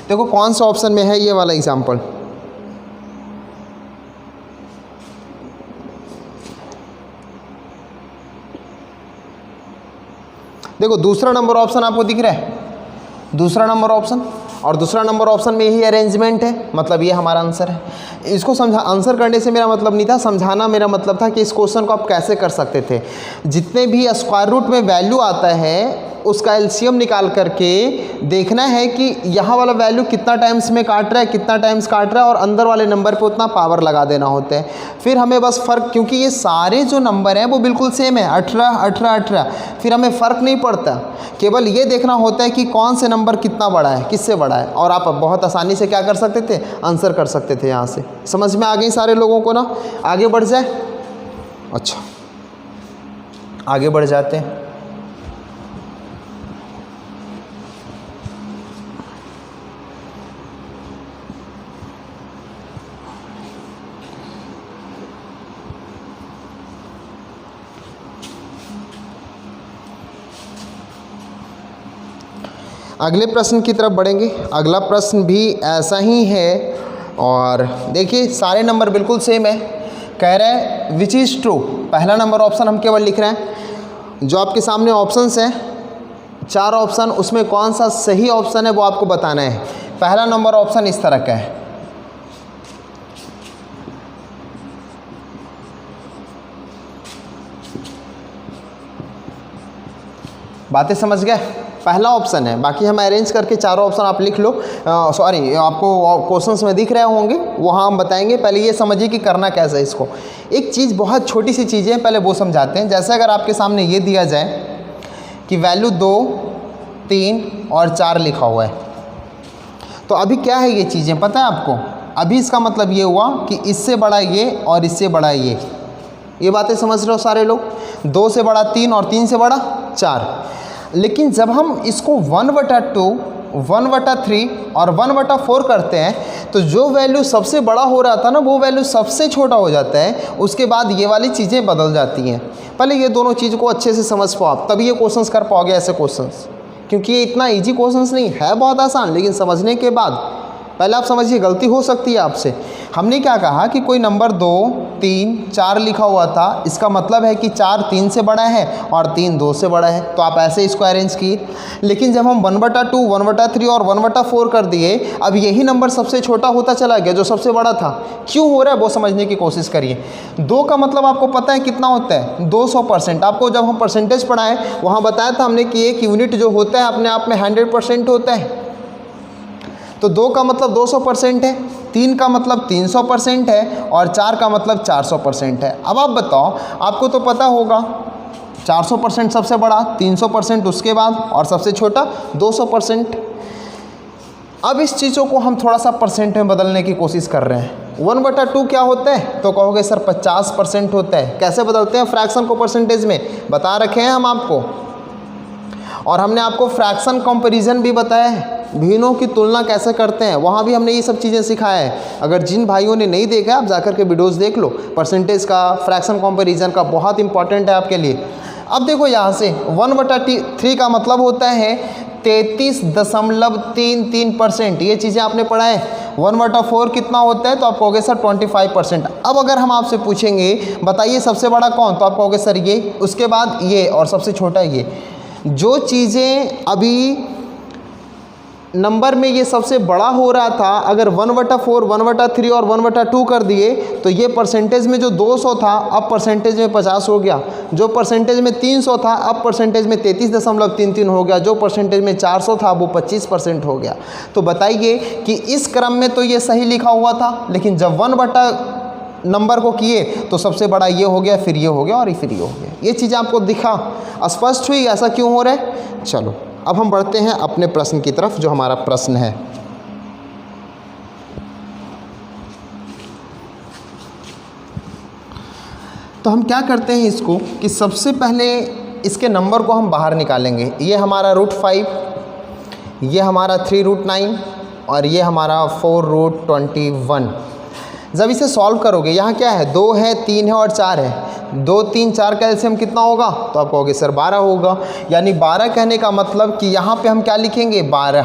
देखो कौन सा ऑप्शन में है ये वाला एग्जाम्पल। देखो दूसरा नंबर ऑप्शन आपको दिख रहा है, दूसरा नंबर ऑप्शन, और दूसरा नंबर ऑप्शन में यही अरेंजमेंट है, मतलब ये हमारा आंसर है। इसको समझा, आंसर करने से मेरा मतलब नहीं था, समझाना मेरा मतलब था कि इस क्वेश्चन को आप कैसे कर सकते थे। जितने भी स्क्वायर रूट में वैल्यू आता है उसका एलसीएम निकाल करके देखना है कि यहाँ वाला वैल्यू कितना टाइम्स में काट रहा है, कितना टाइम्स काट रहा है, और अंदर वाले नंबर पे उतना पावर लगा देना होता है। फिर हमें बस फ़र्क, क्योंकि ये सारे जो नंबर हैं वो बिल्कुल सेम है, 18 18 18, फिर हमें फ़र्क नहीं पड़ता, केवल ये देखना होता है कि कौन से नंबर कितना बड़ा है, किससे बड़ा है, और आप बहुत आसानी से क्या कर सकते थे, आंसर कर सकते थे। यहाँ से समझ में आ गई सारे लोगों को ना। आगे बढ़ जाए, अच्छा आगे बढ़ जाते हैं। अगले प्रश्न की तरफ बढ़ेंगे। अगला प्रश्न भी ऐसा ही है, और देखिए सारे नंबर बिल्कुल सेम है। कह रहा है विच इज़ ट्रू, पहला नंबर ऑप्शन हम केवल लिख रहे हैं। जो आपके सामने ऑप्शंस हैं 4 ऑप्शन, उसमें कौन सा सही ऑप्शन है वो आपको बताना है। पहला नंबर ऑप्शन इस तरह का है, बातें समझ गए, पहला ऑप्शन है। बाकी हम अरेंज करके चारों ऑप्शन आप लिख लो, सॉरी आपको क्वेश्चंस में दिख रहे होंगे, वहाँ हम बताएंगे। पहले ये समझिए कि करना कैसे है इसको। एक चीज़, बहुत छोटी सी चीज़ें पहले वो समझाते हैं। जैसे अगर आपके सामने ये दिया जाए कि वैल्यू 2 3 और 4 लिखा हुआ है, तो अभी क्या है ये चीज़ें पता है आपको। अभी इसका मतलब ये हुआ कि इससे बड़ा ये और इससे बड़ा ये बातें समझ रहे हो सारे लोग। 2 से बड़ा 3 और 3 से बड़ा 4। लेकिन जब हम इसको 1/2, 1/3 और 1/4 करते हैं, तो जो वैल्यू सबसे बड़ा हो रहा था ना, वो वैल्यू सबसे छोटा हो जाता है। उसके बाद ये वाली चीज़ें बदल जाती हैं। पहले ये दोनों चीज़ को अच्छे से समझ पाओ, तभी ये क्वेश्चंस कर पाओगे ऐसे क्वेश्चंस। क्योंकि ये इतना इजी क्वेश्चंस नहीं है, बहुत आसान, लेकिन समझने के बाद पहले आप समझिए गलती हो सकती है आपसे। हमने क्या कहा कि कोई नंबर 2 3 4 लिखा हुआ था, इसका मतलब है कि 4 3 से बड़ा है और 3 2 से बड़ा है, तो आप ऐसे इसको अरेंज किए। लेकिन जब हम 1/2, 1/3 और 1/4 कर दिए, अब यही नंबर सबसे छोटा होता चला गया जो सबसे बड़ा था। क्यों हो रहा है वो समझने की कोशिश करिए। 2 का मतलब आपको पता है कितना होता है, 200%। आपको जब हम परसेंटेज पढ़ाएं वहाँ बताया था हमने कि एक यूनिट जो होता है अपने आप में 100% होता है। तो 2 का मतलब 200% है, 3 का मतलब 300% है और 4 का मतलब 400% है। अब आप बताओ, आपको तो पता होगा 400% सबसे बड़ा, 300% उसके बाद, और सबसे छोटा 200%। अब इस चीज़ों को हम थोड़ा सा परसेंट में बदलने की कोशिश कर रहे हैं। 1/2 क्या होता है, तो कहोगे सर 50% होता है। कैसे बदलते हैं फ्रैक्शन को परसेंटेज में, बता रखे हैं हम आपको। और हमने आपको फ्रैक्शन कंपैरिजन भी बताया है, भिन्नों की तुलना कैसे करते हैं, वहाँ भी हमने ये सब चीज़ें सिखाया है। अगर जिन भाइयों ने नहीं देखा आप जाकर के वीडियोस देख लो, परसेंटेज का, फ्रैक्शन कंपैरिजन का, बहुत इंपॉर्टेंट है आपके लिए। अब देखो यहाँ से 1/3 का मतलब होता है 33.33%, ये चीज़ें आपने पढ़ा है। 1/4 कितना होता है, तो आप कहोगे सर 25%। अब अगर हम आपसे पूछेंगे बताइए सबसे बड़ा कौन, तो आप कहोगे सर ये, उसके बाद ये, और सबसे छोटा ये। जो चीज़ें अभी नंबर में ये सबसे बड़ा हो रहा था, अगर 1/4, 1/3 और 1/2 कर दिए तो ये परसेंटेज में जो 200 था अब परसेंटेज में 50 हो गया, जो परसेंटेज में 300 था अब परसेंटेज में 33.33 हो गया, जो परसेंटेज में 400 था वो 25% हो गया। तो बताइए कि इस क्रम में तो ये सही लिखा हुआ था, लेकिन जब 1/ नंबर को किए तो सबसे बड़ा ये हो गया, फिर ये हो गया और फिर ये हो गया। ये चीज़ आपको दिखा, स्पष्ट हुई ऐसा क्यों हो रहा है। चलो अब हम बढ़ते हैं अपने प्रश्न की तरफ, जो हमारा प्रश्न है। तो हम क्या करते हैं इसको कि सबसे पहले इसके नंबर को हम बाहर निकालेंगे। ये हमारा √5, ये हमारा 3√9 और ये हमारा 4√21। जब इसे सॉल्व करोगे, यहाँ क्या है, 2 है, 3 है और 4 है। 2, 3, 4 का एलसीएम कितना होगा, तो आप कहोगे सर 12 होगा। यानी 12 कहने का मतलब कि यहाँ पे हम क्या लिखेंगे, 12।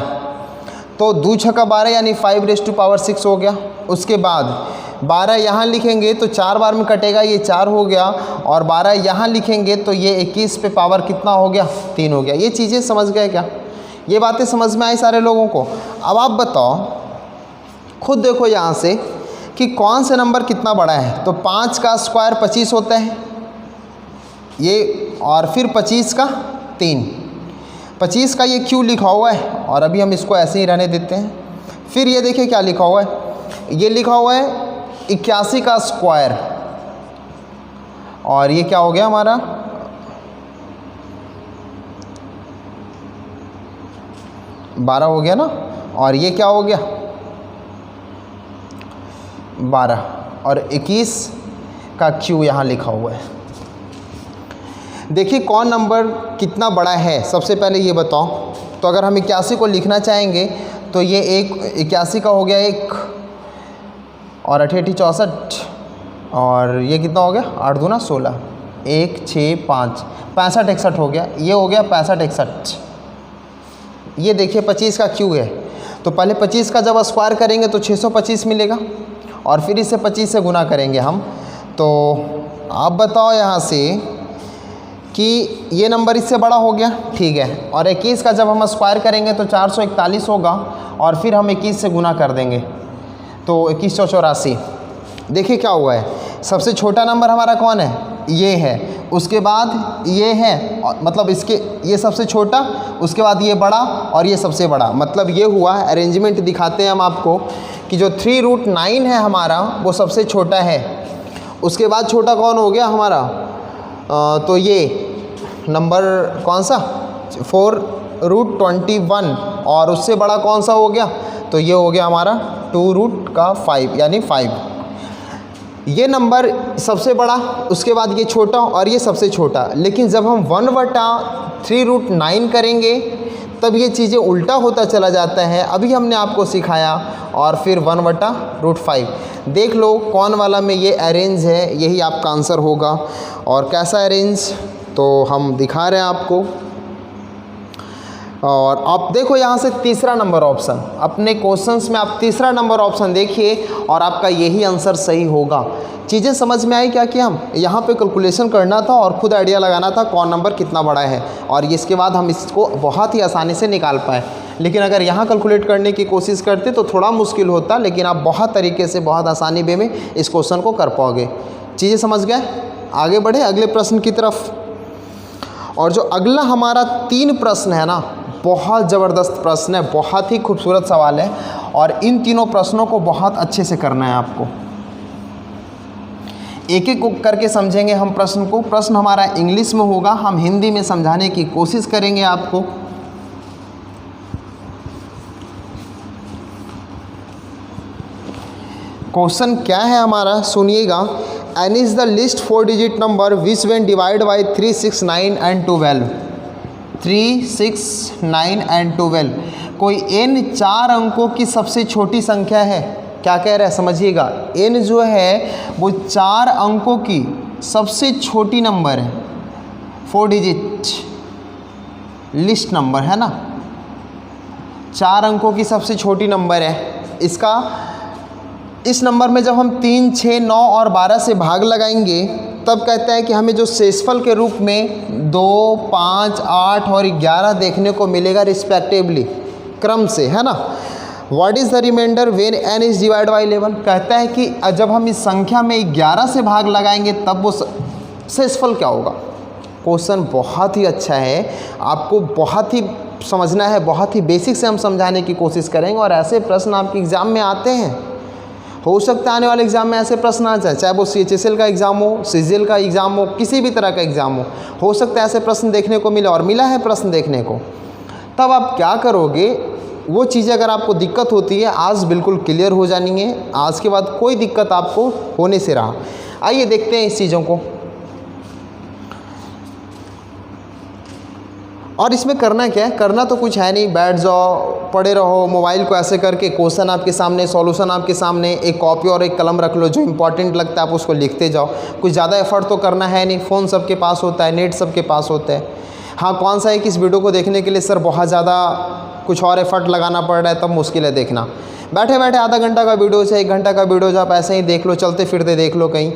तो 2 छक्का 12 यानी 5⁻6 हो गया। उसके बाद 12 यहाँ लिखेंगे तो 4 बार में कटेगा, ये 4 हो गया, और 12 यहाँ लिखेंगे तो ये 21 पे पावर कितना हो गया, 3 हो गया। ये चीज़ें समझ गए क्या, ये बातें समझ में आई सारे लोगों को। अब आप बताओ, खुद देखो यहाँ से कि कौन से नंबर कितना बड़ा है। तो 5 का स्क्वायर 25 होता है ये, और फिर 25 का 3, 25 का ये क्यों लिखा हुआ है, और अभी हम इसको ऐसे ही रहने देते हैं। फिर ये देखिए क्या लिखा हुआ है, ये लिखा हुआ है 81 का स्क्वायर, और ये क्या हो गया हमारा 12 हो गया ना, और ये क्या हो गया 12, और 21 का क्यू यहाँ लिखा हुआ है। देखिए कौन नंबर कितना बड़ा है, सबसे पहले ये बताओ। तो अगर हम 81 को लिखना चाहेंगे तो ये 81 का हो गया 1, और 88 64, और ये कितना हो गया 8 दूना 16, 1 6 5 65 61 हो गया, ये हो गया 65 61। ये देखिए 25 का क्यू है, तो पहले 25 का जब स्क्वायर करेंगे तो 625 मिलेगा, और फिर इसे 25 से गुना करेंगे हम। तो आप बताओ यहाँ से कि ये नंबर इससे बड़ा हो गया, ठीक है। और 21 का जब हम स्क्वायर करेंगे तो 441 होगा, और फिर हम 21 से गुना कर देंगे तो 2184। देखिए क्या हुआ है, सबसे छोटा नंबर हमारा कौन है, ये है, उसके बाद ये है, मतलब इसके ये सबसे छोटा, उसके बाद ये बड़ा, और ये सबसे बड़ा। मतलब ये हुआ, अरेंजमेंट दिखाते हैं हम आपको कि जो 3√9 है हमारा वो सबसे छोटा है। उसके बाद छोटा कौन हो गया हमारा, तो ये नंबर कौन सा 4√21, और उससे बड़ा कौन सा हो गया, तो ये हो गया हमारा 2√5 यानी 5। ये नंबर सबसे बड़ा, उसके बाद ये छोटा, और ये सबसे छोटा। लेकिन जब हम 1/3√9 करेंगे तब ये चीज़ें उल्टा होता चला जाता है। अभी हमने आपको सिखाया, और फिर 1/√5। देख लो कौन वाला में ये अरेंज है, यही आपका आंसर होगा। और कैसा अरेंज, तो हम दिखा रहे हैं आपको। और आप देखो यहाँ से तीसरा नंबर ऑप्शन, अपने क्वेश्चंस में आप तीसरा नंबर ऑप्शन देखिए, और आपका यही आंसर सही होगा। चीज़ें समझ में आई क्या कि हम यहाँ पे कैलकुलेशन करना था और खुद आइडिया लगाना था कौन नंबर कितना बड़ा है, और इसके बाद हम इसको बहुत ही आसानी से निकाल पाए। लेकिन अगर यहाँ कैलकुलेट करने की कोशिश करते तो थोड़ा मुश्किल होता, लेकिन आप बहुत तरीके से, बहुत आसानी वे में इस क्वेश्चन को कर पाओगे। चीज़ें समझ गए, आगे बढ़े अगले प्रश्न की तरफ। और जो अगला हमारा 3 प्रश्न है ना, बहुत ज़बरदस्त प्रश्न है, बहुत ही खूबसूरत सवाल है, और इन तीनों प्रश्नों को बहुत अच्छे से करना है आपको। एक एक करके समझेंगे हम प्रश्न को। प्रश्न हमारा इंग्लिश में होगा, हम हिंदी में समझाने की कोशिश करेंगे आपको। क्वेश्चन क्या है हमारा, सुनिएगा। n is the list 4 digit number which when divide by 3, 6, 9 and 12। 3, 6, 9 and 12। कोई n 4 अंकों की सबसे छोटी संख्या है। क्या कह रहा है समझिएगा, n जो है वो 4 अंकों की सबसे छोटी नंबर है, 4 डिजिट लिस्ट नंबर है ना, 4 अंकों की सबसे छोटी नंबर है। इस नंबर में जब हम 3, 6, 9 और 12 से भाग लगाएंगे तब कहता है कि हमें जो शेषफल के रूप में 2, 5, 8 और 11 देखने को मिलेगा रिस्पेक्टिवली, क्रम से, है ना। What is the remainder when n is divide by 11। कहता है कि जब हम इस संख्या में 11 से भाग लगाएंगे तब वो शेषफल क्या होगा। क्वेश्चन बहुत ही अच्छा है, आपको बहुत ही समझना है, बहुत ही बेसिक से हम समझाने की कोशिश करेंगे और ऐसे प्रश्न आपके एग्ज़ाम में आते हैं। हो सकता है आने वाले एग्ज़ाम में ऐसे प्रश्न आ जाए, चाहे वो CHSL का एग्ज़ाम हो, CGL का एग्ज़ाम हो, किसी भी तरह का एग्ज़ाम हो सकता है ऐसे प्रश्न देखने को मिले और मिला है प्रश्न देखने को। तब आप क्या करोगे, वो चीज़ें अगर आपको दिक्कत होती है आज बिल्कुल क्लियर हो जानी है, आज के बाद कोई दिक्कत आपको होने से रहा। आइए देखते हैं इस चीज़ों को। और इसमें करना क्या है, करना तो कुछ है नहीं, बैठ जाओ, पढ़े रहो, मोबाइल को ऐसे करके क्वेश्चन आपके सामने, सॉल्यूशन आपके सामने, एक कॉपी और एक कलम रख लो, जो इंपॉर्टेंट लगता है आप उसको लिखते जाओ। कुछ ज़्यादा एफर्ट तो करना है नहीं, फ़ोन सबके पास होता है, नेट सबके पास होता है। हाँ, कौन सा है कि इस वीडियो को देखने के लिए सर बहुत ज़्यादा कुछ और एफर्ट लगाना पड़ रहा है, तब मुश्किल है देखना। बैठे बैठे आधा घंटा का वीडियो से 1 घंटा का वीडियो जो आप ऐसे ही देख लो, चलते फिरते देख लो कहीं,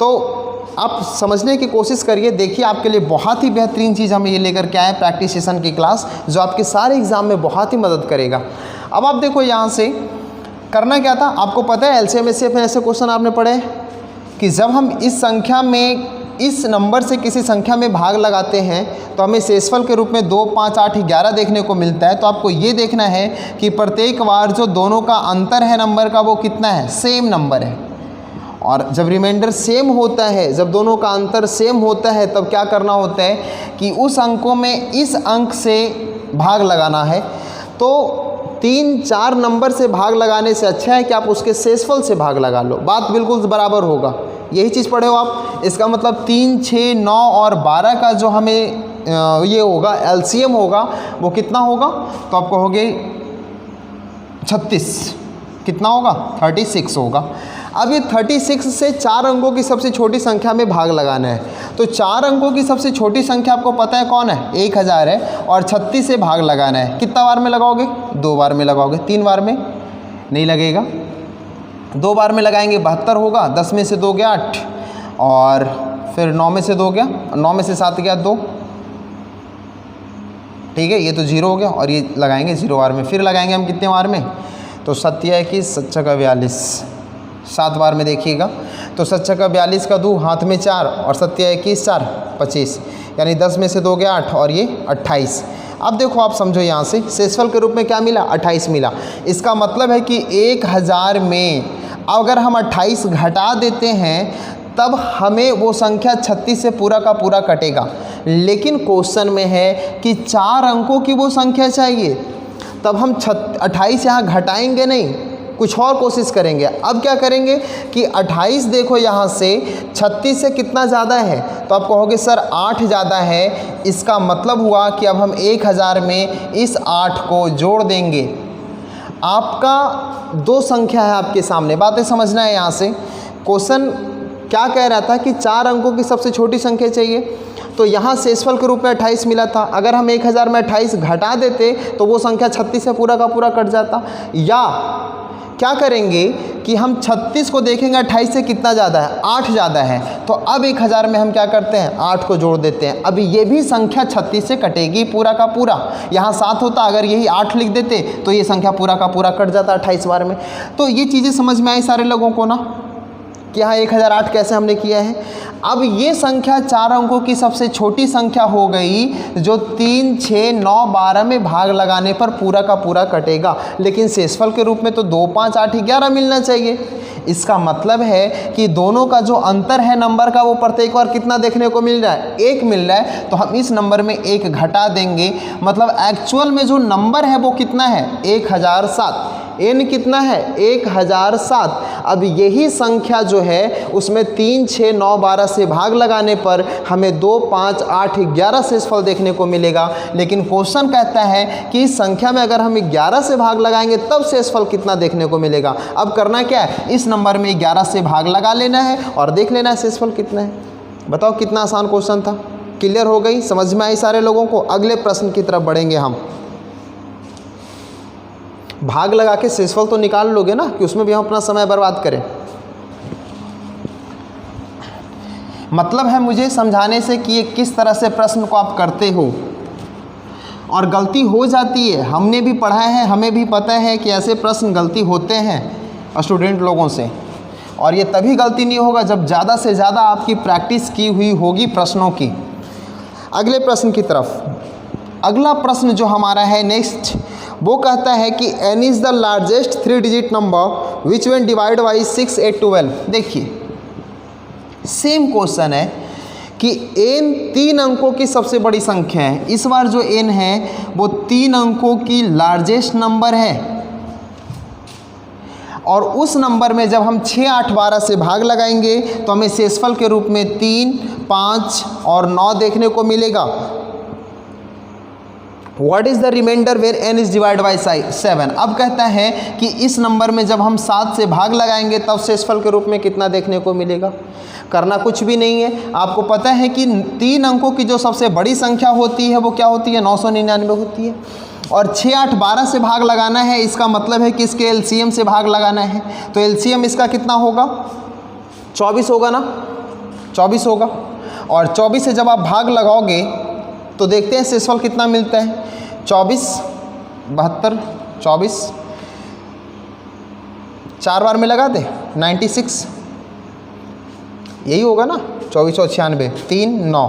तो आप समझने की कोशिश करिए। देखिए आपके लिए बहुत ही बेहतरीन चीज़ हम ये लेकर के आए, प्रैक्टिस सेशन की क्लास, जो आपके सारे एग्ज़ाम में बहुत ही मदद करेगा। अब आप देखो यहाँ से करना क्या था, आपको पता है LCM SCF में ऐसे क्वेश्चन आपने पढ़े कि जब हम इस संख्या में, इस नंबर से किसी संख्या में भाग लगाते हैं तो हमें शेषफल के रूप में 2, 5, 8, 11 देखने को मिलता है। तो आपको ये देखना है कि प्रत्येक बार जो दोनों का अंतर है नंबर का वो कितना है, सेम नंबर है। और जब रिमाइंडर सेम होता है, जब दोनों का अंतर सेम होता है, तब क्या करना होता है कि उस अंकों में इस अंक से भाग लगाना है। तो 3, 4 नंबर से भाग लगाने से अच्छा है कि आप उसके शेषफल से भाग लगा लो, बात बिल्कुल बराबर होगा। यही चीज़ पढ़े हो आप। इसका मतलब 3, 6, 9 और 12 का जो हमें ये होगा LCM होगा वो कितना होगा, तो आप कहोगे 36, कितना होगा 36 होगा। अब ये 36 से 4 अंकों की सबसे छोटी संख्या में भाग लगाना है। तो 4 अंकों की सबसे छोटी संख्या आपको पता है कौन है, 1000 है, और 36 से भाग लगाना है। कितना बार में लगाओगे, 2 बार में लगाओगे, 3 बार में नहीं लगेगा। 2 बार में लगाएंगे 72 होगा, 10 में से 2 गया 8, और फिर 9 में से 2 गया, 9 में से 7 गया 2, ठीक है, ये तो 0 हो गया। और ये लगाएंगे 0 बार में, फिर लगाएंगे हम कितने बार में, तो 7 या 21, 7 का 42, 7 बार में देखिएगा। तो 7 का 42 का 2 हाथ में 4, और 7 या 21, 4, 25, यानी 10 में से 2 गया 8, और ये 28। अब देखो आप समझो, यहाँ से शेषफल के रूप में क्या मिला, 28 मिला। इसका मतलब है कि 1000 में अगर हम 28 घटा देते हैं तब हमें वो संख्या 36 से पूरा का पूरा कटेगा। लेकिन क्वेश्चन में है कि 4 अंकों की वो संख्या चाहिए, तब हम 28 यहाँ घटाएंगे नहीं, कुछ और कोशिश करेंगे। अब क्या करेंगे कि 28 देखो यहाँ से 36 से कितना ज़्यादा है, तो आप कहोगे सर 8 ज़्यादा है। इसका मतलब हुआ कि अब हम 1000 में इस 8 को जोड़ देंगे। आपका 2 संख्या है आपके सामने, बातें समझना है। यहाँ से क्वेश्चन क्या कह रहा था कि 4 अंकों की सबसे छोटी संख्या चाहिए, तो यहाँ शेषफल के रूप में 28 मिला था। अगर हम 1000 में 28 घटा देते तो वो संख्या 36 से पूरा का पूरा कट जाता। या क्या करेंगे कि हम 36 को देखेंगे 28 से कितना ज़्यादा है, 8 ज़्यादा है। तो अब 1000 में हम क्या करते हैं, 8 को जोड़ देते हैं। अब ये भी संख्या 36 से कटेगी पूरा का पूरा। यहाँ 7 होता, अगर यही 8 लिख देते तो ये संख्या पूरा का पूरा कट जाता 28 बार में। तो ये चीज़ें समझ में आई सारे लोगों को ना, कि हाँ 1008 कैसे हमने किया है। अब ये संख्या 4 अंकों की सबसे छोटी संख्या हो गई, जो 3, 6, 9, 12 में भाग लगाने पर पूरा का पूरा कटेगा। लेकिन शेषफल के रूप में तो 2, 5, 8, 11 मिलना चाहिए। इसका मतलब है कि दोनों का जो अंतर है नंबर का, वो प्रत्येक बार कितना देखने को मिल रहा है, 1 मिल रहा है। तो हम इस नंबर में 1 घटा देंगे, मतलब एक्चुअल में जो नंबर है वो कितना है, 1007। n कितना है, 1007। अब यही संख्या जो है उसमें 3, 6, 9, 12 से भाग लगाने पर हमें 2, 5, 8, 11 शेषफल देखने को मिलेगा। लेकिन क्वेश्चन कहता है कि इस संख्या में अगर हम 11 से भाग लगाएंगे तब शेषफल कितना देखने को मिलेगा। अब करना क्या है, इस नंबर में 11 से भाग लगा लेना है और देख लेना है शेषफल कितना है। बताओ कितना आसान क्वेश्चन था। क्लियर हो गई, समझ में आई सारे लोगों को। अगले प्रश्न की तरफ बढ़ेंगे हम। भाग लगा के शेषफल तो निकाल लोगे ना, कि उसमें भी हम अपना समय बर्बाद करें। मतलब है मुझे समझाने से कि ये किस तरह से प्रश्न को आप करते हो। और गलती हो जाती है, हमने भी पढ़ा है, हमें भी पता है कि ऐसे प्रश्न गलती होते हैं स्टूडेंट लोगों से। और ये तभी गलती नहीं होगा जब ज़्यादा से ज़्यादा आपकी प्रैक्टिस की हुई होगी प्रश्नों की। अगले प्रश्न की तरफ। अगला प्रश्न जो हमारा है नेक्स्ट, वो कहता है कि n is the largest 3 digit number which when divide by 6, 8, 12। देखिए सेम क्वेश्चन है कि n 3 अंकों की सबसे बड़ी संख्या है। इस बार जो n है वो 3 अंकों की लार्जेस्ट नंबर है। और उस नंबर में जब हम 6, 8, 12 से भाग लगाएंगे तो हमें शेषफल के रूप में 3, 5 और 9 देखने को मिलेगा। What is the remainder where n is divided by 7? अब कहता है कि इस नंबर में जब हम 7 से भाग लगाएंगे तब शेषफल के रूप में कितना देखने को मिलेगा। करना कुछ भी नहीं है, आपको पता है कि 3 अंकों की जो सबसे बड़ी संख्या होती है वो क्या होती है, 999 होती है। और 6, 8, 12 से भाग लगाना है, इसका मतलब है कि इसके एलसीएम से भाग लगाना है। तो एलसीएम इसका कितना होगा, 24 होगा ना, 24 होगा। और 24 से जब आप भाग लगाओगे तो देखते हैं शेषफल कितना मिलता है। 24, 72, 24 4 बार में लगा दे 96, यही होगा ना, 2496, 3, 9।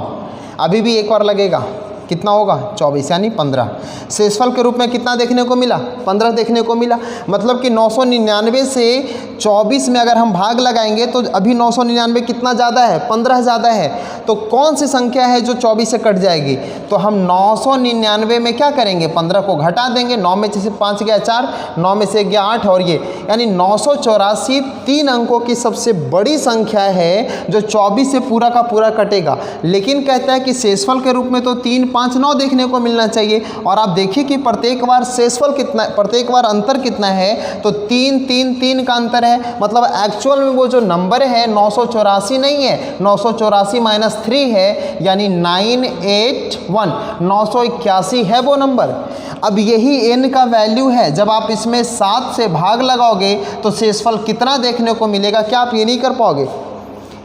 अभी भी एक बार लगेगा, कितना होगा 24 यानी 15। शेषफल के रूप में कितना देखने को मिला, 15 देखने को मिला। मतलब कि 999 से 24 में अगर हम भाग लगाएंगे तो अभी 999 कितना ज़्यादा है, 15 ज़्यादा है। तो कौन सी संख्या है जो 24 से कट जाएगी, तो हम 999 में क्या करेंगे, 15 को घटा देंगे। 9 में से 5 गया 4, 9 में से गया 8 और ये यानी 984 3 अंकों की सबसे बड़ी संख्या है जो 24 से पूरा का पूरा कटेगा। लेकिन कहता है कि शेषफल के रूप में तो 3, 5, 9 देखने को मिलना चाहिए। और आप देखिए कि प्रत्येक बार शेषफल कितना, प्रत्येक बार अंतर कितना है, तो 3, 3, 3 का अंतर है। मतलब एक्चुअल में वो जो नंबर है 984 नहीं है, 984 - 3 है, यानी 981, 981 है वो नंबर। अब यही n का वैल्यू है, जब आप इसमें 7 से भाग लगाओगे तो शेषफल कितना देखने को मिलेगा, क्या आप ये नहीं कर पाओगे।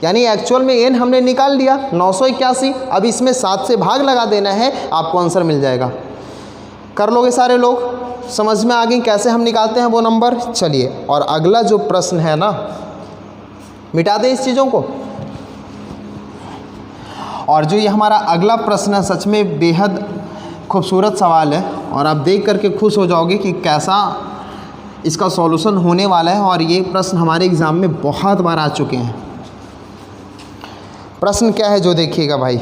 यानी एक्चुअल में n हमने निकाल लिया 981, अब इसमें 7 से भाग लगा देना है, आपको आंसर मिल जाएगा। कर लोगे सारे लोग, समझ में आ गई कैसे हम निकालते हैं वो नंबर। चलिए, और अगला जो प्रश्न है ना, मिटा दें इस चीज़ों को। और जो ये हमारा अगला प्रश्न है सच में बेहद खूबसूरत सवाल है, और आप देख करके खुश हो जाओगे कि कैसा इसका सॉल्यूशन होने वाला है। और ये प्रश्न हमारे एग्ज़ाम में बहुत बार आ चुके हैं। प्रश्न क्या है जो देखिएगा भाई,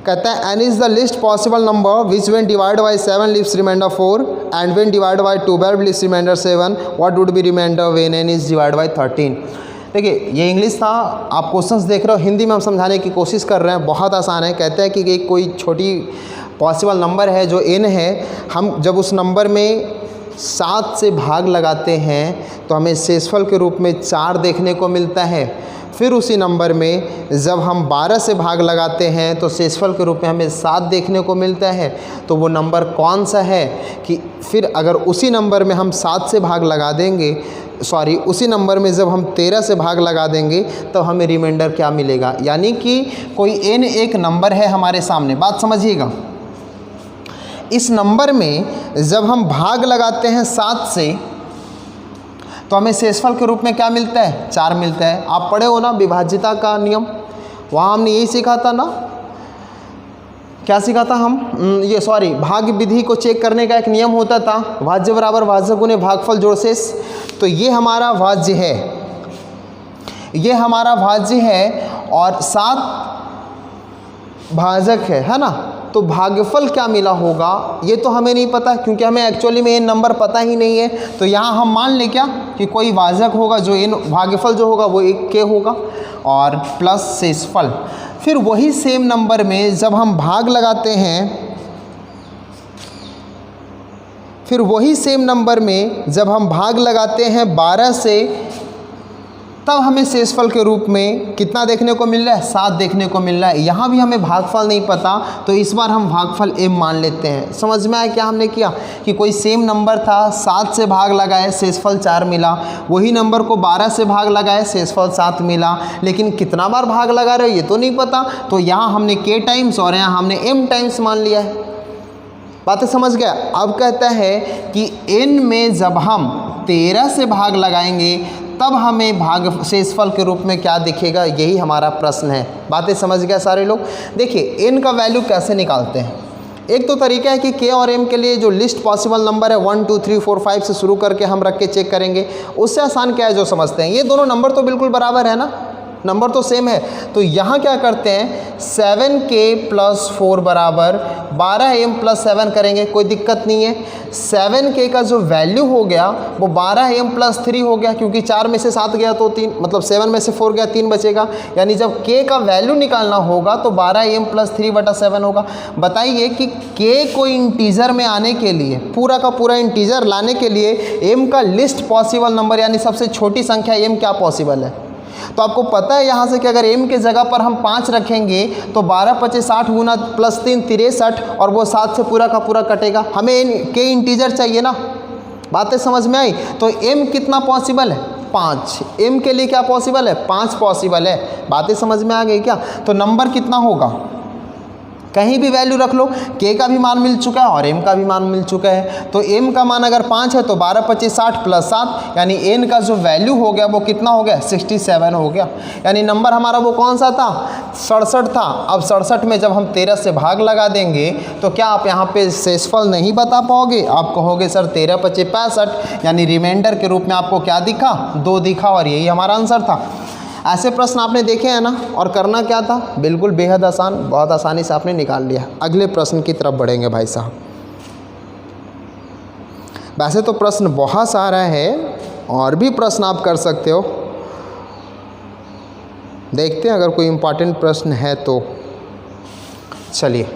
कहता है n is the least possible number which when divide by 7 leaves remainder 4 and when divide by 12 leaves remainder 7, what would be remainder when n is divide by 13। देखिए ये इंग्लिश था, आप क्वेश्चंस देख रहे हो, हिंदी में हम समझाने की कोशिश कर रहे हैं, बहुत आसान है। कहता है कि एक कोई छोटी पॉसिबल नंबर है जो n है, हम जब उस नंबर में 7 से भाग लगाते हैं तो हमें शेषफल के रूप में 4 देखने को मिलता है। फिर उसी नंबर में जब हम 12 से भाग लगाते हैं तो शेषफल के रूप में हमें 7 देखने को मिलता है। तो वो नंबर कौन सा है कि फिर अगर उसी नंबर में हम 7 से भाग लगा देंगे, सॉरी उसी नंबर में जब हम 13 से भाग लगा देंगे तो हमें रिमाइंडर क्या मिलेगा। यानी कि कोई n एक नंबर है हमारे सामने, बात समझिएगा। इस नंबर में जब हम भाग लगाते हैं 7 से तो हमें शेषफल के रूप में क्या मिलता है, 4 मिलता है। आप पढ़े हो ना विभाज्यता का नियम, वहाँ हमने यही सीखा था ना, क्या सीखा था हम, भाग विधि को चेक करने का एक नियम होता था, भाज्य बराबर भाजक गुने भागफल जोड़ शेष। तो ये हमारा भाज्य है, ये हमारा भाज्य है और 7 भाजक है ना। तो भागफल क्या मिला होगा ये तो हमें नहीं पता, क्योंकि हमें एक्चुअली में n नंबर पता ही नहीं है। तो यहाँ हम मान लें क्या कि कोई भाजक होगा जो n भागफल जो होगा वो 1k होगा और प्लस शेषफल। फिर वही सेम नंबर में जब हम भाग लगाते हैं, फिर वही सेम नंबर में जब हम भाग लगाते हैं 12 से, तब हमें शेषफल के रूप में कितना देखने को मिल रहा है, 7 देखने को मिल रहा है। यहाँ भी हमें भागफल नहीं पता, तो इस बार हम भागफल m मान लेते हैं। समझ में आया क्या हमने किया कि कोई सेम नंबर था, 7 से भाग लगाए शेषफल 4 मिला, वही नंबर को 12 से भाग लगाए शेषफल 7 मिला, लेकिन कितना बार भाग लगा रहे हो ये तो नहीं पता। तो यहाँ हमने k टाइम्स और यहाँ हमने m टाइम्स मान लिया है। बातें समझ गया। अब कहता है कि n में जब हम 13 से भाग लगाएंगे तब हमें भाग शेषफल के रूप में क्या दिखेगा, यही हमारा प्रश्न है। बातें समझ गया सारे लोग। देखिए n का वैल्यू कैसे निकालते हैं। एक तो तरीका है कि k और m के लिए जो लिस्ट पॉसिबल नंबर है 1 2 3 4 5 से शुरू करके हम रख के चेक करेंगे। उससे आसान क्या है जो समझते हैं, ये दोनों नंबर तो बिल्कुल बराबर है ना, नंबर तो सेम है। तो यहाँ क्या करते हैं 7k + 4 बराबर 12m + 7 करेंगे, कोई दिक्कत नहीं है। 7k का जो वैल्यू हो गया वो 12m + 3 हो गया, क्योंकि 4 में से 7 गया तो 3, मतलब 7 में से 4 गया 3 बचेगा। यानी जब k का वैल्यू निकालना होगा तो 12m + 3/7 होगा। बताइए कि k को इंटीजर में आने के लिए, पूरा का पूरा इंटीजर लाने के लिए m का लिस्ट पॉसिबल नंबर यानी सबसे छोटी संख्या m क्या पॉसिबल है। तो आपको पता है यहाँ से कि अगर m के जगह पर हम 5 रखेंगे तो 12 × 25 60 गुना +3 63 और वो 7 से पूरा का पूरा कटेगा। हमें k इंटीजर चाहिए ना। बातें समझ में आई। तो m कितना पॉसिबल है, 5। m के लिए क्या पॉसिबल है, 5 पॉसिबल है। बातें समझ में आ गई क्या। तो नंबर कितना होगा, कहीं भी वैल्यू रख लो, k का भी मान मिल चुका है और m का भी मान मिल चुका है। तो m का मान अगर 5 है तो 12 × 25 60 + 7 यानी n का जो वैल्यू हो गया वो कितना हो गया, 67 हो गया। यानी नंबर हमारा वो कौन सा था, 67 था। अब 67 में जब हम 13 से भाग लगा देंगे तो क्या आप यहाँ पे शेषफल नहीं बता पाओगे। आप कहोगे सर 13 × 25 65, यानी रिमाइंडर के रूप में आपको क्या दिखा, 2 दिखा, और यही हमारा आंसर था। ऐसे प्रश्न आपने देखे हैं ना। और करना क्या था, बिल्कुल बेहद आसान, बहुत आसानी से आपने निकाल लिया। अगले प्रश्न की तरफ बढ़ेंगे भाई साहब। वैसे तो प्रश्न बहुत सारा है और भी प्रश्न आप कर सकते हो। देखते हैं अगर कोई इम्पोर्टेंट प्रश्न है तो। चलिए,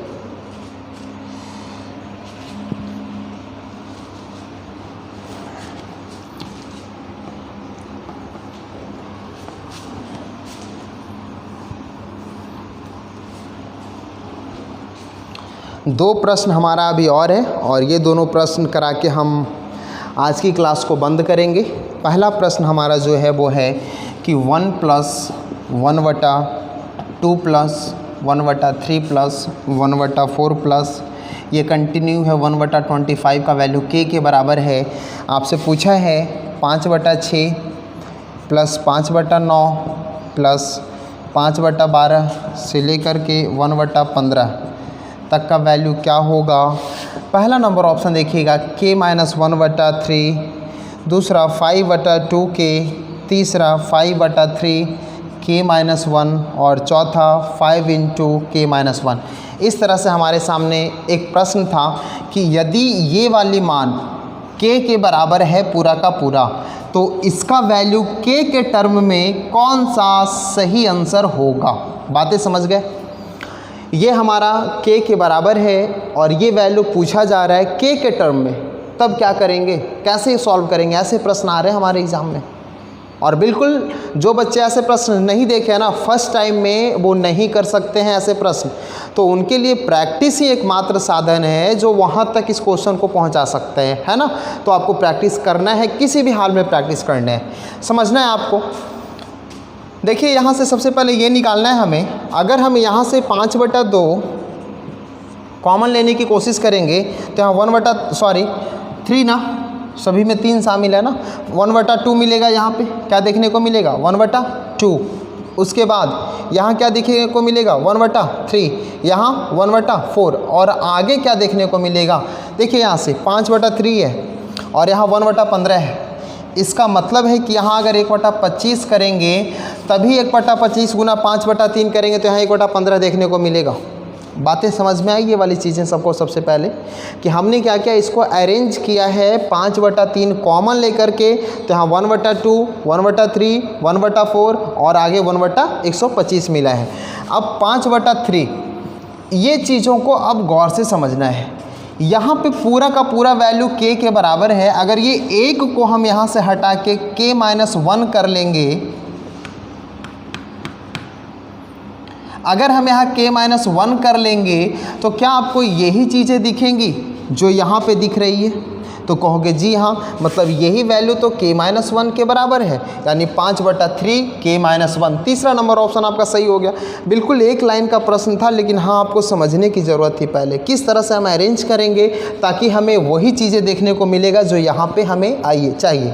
दो प्रश्न हमारा अभी और है और ये दोनों प्रश्न करा के हम आज की क्लास को बंद करेंगे। पहला प्रश्न हमारा जो है वो है कि 1 + 1/2 + 1/3 + 1/4 प्लस ये कंटिन्यू है 1/25 का वैल्यू k के बराबर है। आपसे पूछा है 5/6 + 5/9 + 5/12 से लेकर के 1/15 तक का वैल्यू क्या होगा। पहला नंबर ऑप्शन देखिएगा k - 1/3, दूसरा 5/2k, तीसरा 5/3 k - 1 और चौथा 5 × k - 1। इस तरह से हमारे सामने एक प्रश्न था कि यदि ये वाली मान k के बराबर है पूरा का पूरा, तो इसका वैल्यू k के टर्म में कौन सा सही आंसर होगा। बातें समझ गए। ये हमारा k के बराबर है और ये वैल्यू पूछा जा रहा है k के टर्म में, तब क्या करेंगे, कैसे सॉल्व करेंगे। ऐसे प्रश्न आ रहे हैं हमारे एग्ज़ाम में। और बिल्कुल जो बच्चे ऐसे प्रश्न नहीं देखे हैं ना, फर्स्ट टाइम में वो नहीं कर सकते हैं ऐसे प्रश्न, तो उनके लिए प्रैक्टिस ही एकमात्र साधन है जो वहाँ तक इस क्वेश्चन को पहुँचा सकते हैं, है ना। तो आपको प्रैक्टिस करना है, किसी भी हाल में प्रैक्टिस करना है, समझना है आपको। देखिए यहाँ से सबसे पहले ये निकालना है हमें। अगर हम यहाँ से 5/2 कॉमन लेने की कोशिश करेंगे तो यहाँ 3 ना, सभी में 3 शामिल है ना, 1/2 मिलेगा। यहाँ पे क्या देखने को मिलेगा, 1/2। उसके बाद यहाँ क्या देखने को मिलेगा, 1/3, यहाँ 1/4 और आगे क्या देखने को मिलेगा। देखिए यहाँ से 5/3 है और यहाँ 1/15 है। इसका मतलब है कि यहाँ अगर 1/25 करेंगे तभी 1/25 गुना 5/3 करेंगे तो यहाँ 1/15 देखने को मिलेगा। बातें समझ में आई ये वाली चीज़ें सबको? सबसे पहले कि हमने क्या किया, इसको अरेंज किया है 5/3 कॉमन लेकर के, तो यहाँ 1/2, 1/3, 1/4 और आगे 1/125 मिला है। अब 5/3 ये चीज़ों को अब गौर से समझना है। यहाँ पे पूरा का पूरा वैल्यू k के बराबर है। अगर ये 1 को हम यहाँ से हटा के k-1 कर लेंगे, अगर हम यहाँ k-1 कर लेंगे तो क्या आपको यही चीज़ें दिखेंगी जो यहाँ पे दिख रही है? तो कहोगे जी हाँ, मतलब यही वैल्यू तो k-1 के बराबर है, यानी 5/3 k-1। तीसरा नंबर ऑप्शन आपका सही हो गया। बिल्कुल एक लाइन का प्रश्न था, लेकिन हाँ आपको समझने की ज़रूरत थी पहले किस तरह से हम अरेंज करेंगे ताकि हमें वही चीज़ें देखने को मिलेगा जो यहाँ पे हमें चाहिए।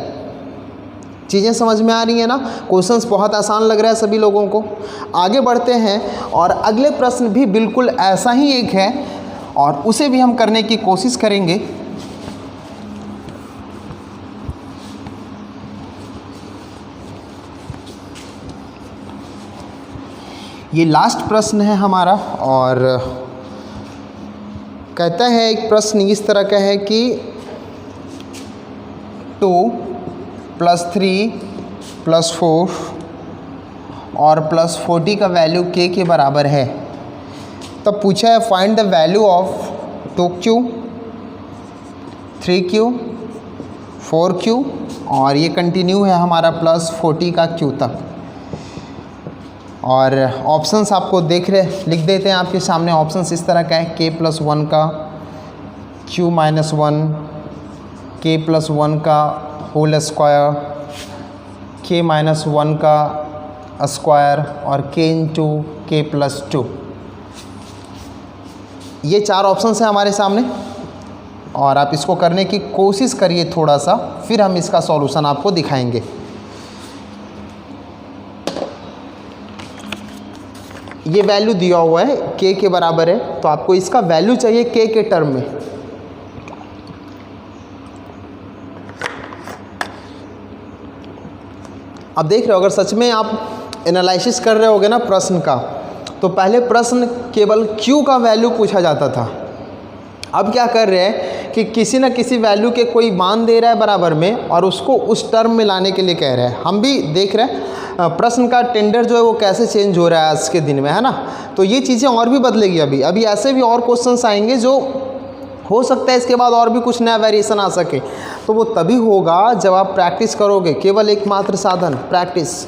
चीज़ें समझ में आ रही है ना? क्वेश्चंस बहुत आसान लग रहा है सभी लोगों को। आगे बढ़ते हैं और अगले प्रश्न भी बिल्कुल ऐसा ही एक है और उसे भी हम करने की कोशिश करेंगे। ये लास्ट प्रश्न है हमारा और कहता है, एक प्रश्न इस तरह का है कि 2 + 3 + 4 और +40 का वैल्यू k के बराबर है। तब पूछा है find the value of 2q, 3q, 4q और ये कंटिन्यू है हमारा +40 का q तक। और ऑप्शंस आपको लिख देते हैं आपके सामने। ऑप्शंस इस तरह का है, k+1 का, q-1, k+1 का होल स्क्वायर, k-1 का स्क्वायर और k × k+2। ये 4 ऑप्शंस हैं हमारे सामने और आप इसको करने की कोशिश करिए थोड़ा सा, फिर हम इसका सॉल्यूशन आपको दिखाएंगे। ये वैल्यू दिया हुआ है k के बराबर है, तो आपको इसका वैल्यू चाहिए k के टर्म में। अब देख रहे हो, अगर सच में आप एनालिसिस कर रहे होगे ना प्रश्न का, तो पहले प्रश्न केवल q का वैल्यू पूछा जाता था। अब क्या कर रहे हैं कि किसी न किसी वैल्यू के कोई मान दे रहा है बराबर में और उसको उस टर्म में लाने के लिए कह रहे हैं। हम भी देख रहे हैं प्रश्न का टेंडर जो है वो कैसे चेंज हो रहा है आज के दिन में, है ना? तो ये चीज़ें और भी बदलेगी। अभी ऐसे भी और क्वेश्चंस आएंगे जो हो सकता है इसके बाद और भी कुछ नया वेरिएशन आ सके। तो वो तभी होगा जब आप प्रैक्टिस करोगे। केवल एकमात्र साधन प्रैक्टिस।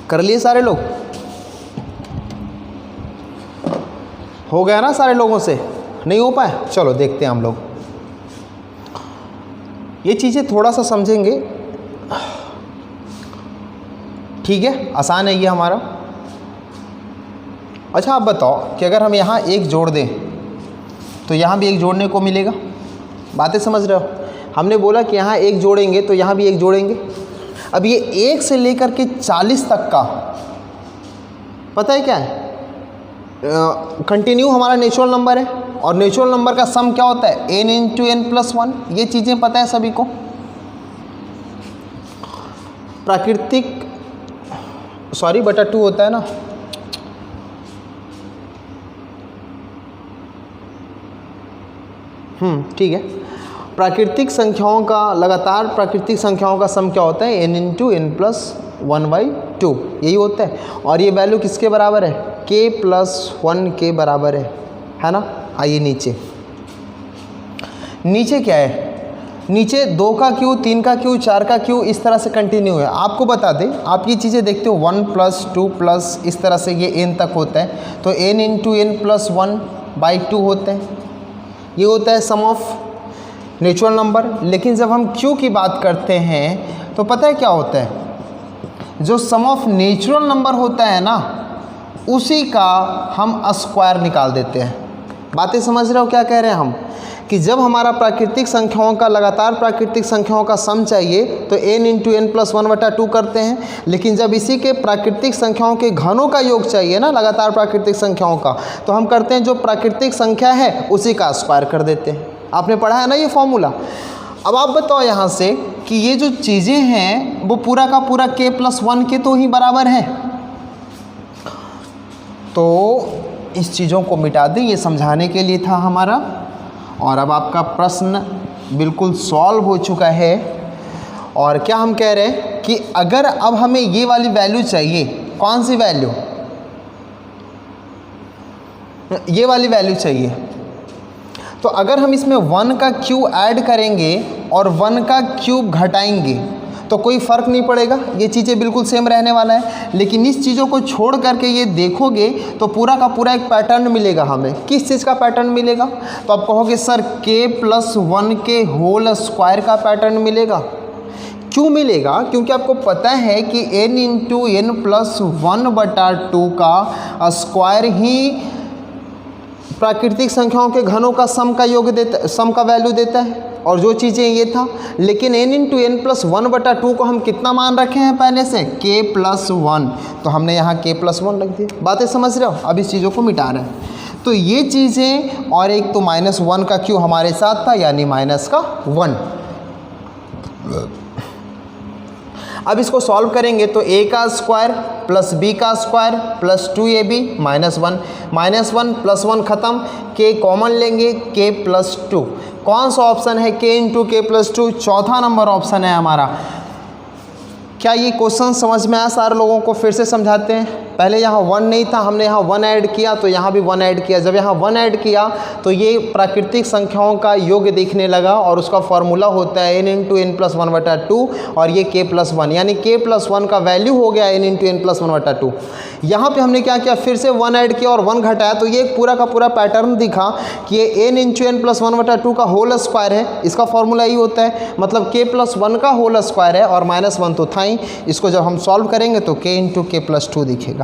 कर लिए सारे लोग? हो गया ना सारे लोगों से? नहीं हो पाए? चलो देखते हैं हम लोग। ये चीज़ें थोड़ा सा समझेंगे, ठीक है? आसान है ये हमारा। अच्छा आप बताओ कि अगर हम यहाँ 1 जोड़ दें तो यहाँ भी 1 जोड़ने को मिलेगा? बातें समझ रहे हो? हमने बोला कि यहाँ 1 जोड़ेंगे तो यहाँ भी 1 जोड़ेंगे। अब ये 1 से लेकर के 40 तक का पता है क्या है? कंटिन्यू हमारा नेचुरल नंबर है और नेचुरल नंबर का सम क्या होता है? n × n+1। ये चीज़ें पता है सभी को। प्राकृतिक बटा 2 होता है ना। ठीक है। प्राकृतिक संख्याओं का, लगातार प्राकृतिक संख्याओं का सम क्या होता है? n × n+1/2 यही होता है। और ये वैल्यू किसके बराबर है? k+1 के बराबर है ना? आइए नीचे क्या है? नीचे 2 का q, 3 का q, 4 का q इस तरह से कंटिन्यू है। आपको बता दें, आप ये चीज़ें देखते हो 1 + 2 + इस तरह से ये n तक होता है, तो n × n+1/2 होते हैं। ये होता है सम ऑफ नेचुरल नंबर। लेकिन जब हम q की बात करते हैं तो पता है क्या होता है? जो सम ऑफ नेचुरल नंबर होता है ना, उसी का हम स्क्वायर निकाल देते हैं। बातें समझ रहे हो क्या कह रहे हैं हम? कि जब हमारा प्राकृतिक संख्याओं का, लगातार प्राकृतिक संख्याओं का सम चाहिए तो n × n+1/2 करते हैं। लेकिन जब इसी के प्राकृतिक संख्याओं के घनों का योग चाहिए ना, लगातार प्राकृतिक संख्याओं का, तो हम करते हैं जो प्राकृतिक संख्या है उसी का स्क्वायर कर देते हैं। आपने पढ़ा है ना ये फॉर्मूला? अब आप बताओ यहाँ से कि ये जो चीज़ें हैं वो पूरा का पूरा k+1 के तो ही बराबर है। तो इस चीज़ों को मिटा दें, ये समझाने के लिए था हमारा। और अब आपका प्रश्न बिल्कुल सॉल्व हो चुका है। और क्या हम कह रहे हैं कि अगर अब हमें ये वाली वैल्यू चाहिए, कौन सी वैल्यू, ये वाली वैल्यू चाहिए, तो अगर हम इसमें 1 का क्यूब ऐड करेंगे और 1 का क्यूब घटाएंगे तो कोई फ़र्क नहीं पड़ेगा, ये चीज़ें बिल्कुल सेम रहने वाला है। लेकिन इस चीज़ों को छोड़ करके ये देखोगे तो पूरा का पूरा एक पैटर्न मिलेगा हमें। किस चीज़ का पैटर्न मिलेगा? तो आप कहोगे सर k+1 के होल स्क्वायर का पैटर्न मिलेगा। क्यों मिलेगा? क्योंकि आपको पता है कि n × n+1/2 का स्क्वायर ही प्राकृतिक संख्याओं के घनों का सम का योग देता, सम का वैल्यू देता है। और जो चीज़ें ये था, लेकिन n × n+1/2 को हम कितना मान रखे हैं पहले से, k+1, तो हमने यहाँ k+1 रख दिया। बातें समझ रहे हो? अब इस चीज़ों को मिटा रहे हैं। तो ये चीज़ें, और एक तो -1 का क्यू हमारे साथ था, यानी -1। अब इसको सॉल्व करेंगे तो a का स्क्वायर प्लस b का स्क्वायर प्लस 2ab -1, -1 + 1 ख़त्म, k कॉमन लेंगे, k+2। कौन सा ऑप्शन है? k × k+2, चौथा नंबर ऑप्शन है हमारा। क्या ये क्वेश्चन समझ में आया सारे लोगों को? फिर से समझाते हैं। पहले यहाँ 1 नहीं था, हमने यहाँ 1 ऐड किया, तो यहाँ भी 1 ऐड किया। जब यहाँ 1 ऐड किया तो ये प्राकृतिक संख्याओं का योग दिखने लगा, और उसका फॉर्मूला होता है n × n+1/2, और ये k+1, यानी k+1 का वैल्यू हो गया n × n+1/2। यहाँ पे हमने क्या किया, फिर से 1 ऐड किया और 1 घटाया, तो ये पूरा का पूरा पैटर्न दिखा कि ये n × n+1/2 का होल स्क्वायर है। इसका फॉर्मूला ही होता है, मतलब k+1 का होल स्क्वायर है, और -1 तो था ही। इसको जब हम सॉल्व करेंगे तो k × k+2 दिखेगा।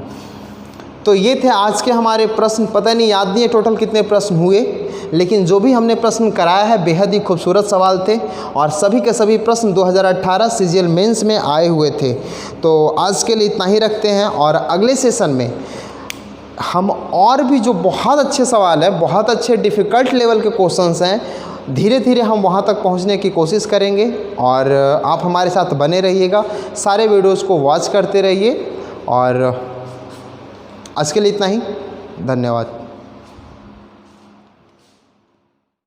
तो ये थे आज के हमारे प्रश्न। पता नहीं, याद नहीं है टोटल कितने प्रश्न हुए, लेकिन जो भी हमने प्रश्न कराया है बेहद ही खूबसूरत सवाल थे, और सभी के सभी प्रश्न 2018 सीजीएल मेंस में आए हुए थे। तो आज के लिए इतना ही रखते हैं, और अगले सेशन में हम और भी जो बहुत अच्छे सवाल है, बहुत अच्छे डिफ़िकल्ट लेवल के क्वेश्चंस हैं, धीरे धीरे हम वहाँ तक पहुँचने की कोशिश करेंगे। और आप हमारे साथ बने रहिएगा, सारे वीडियोज़ को वॉच करते रहिए। और आज के लिए इतना ही, धन्यवाद।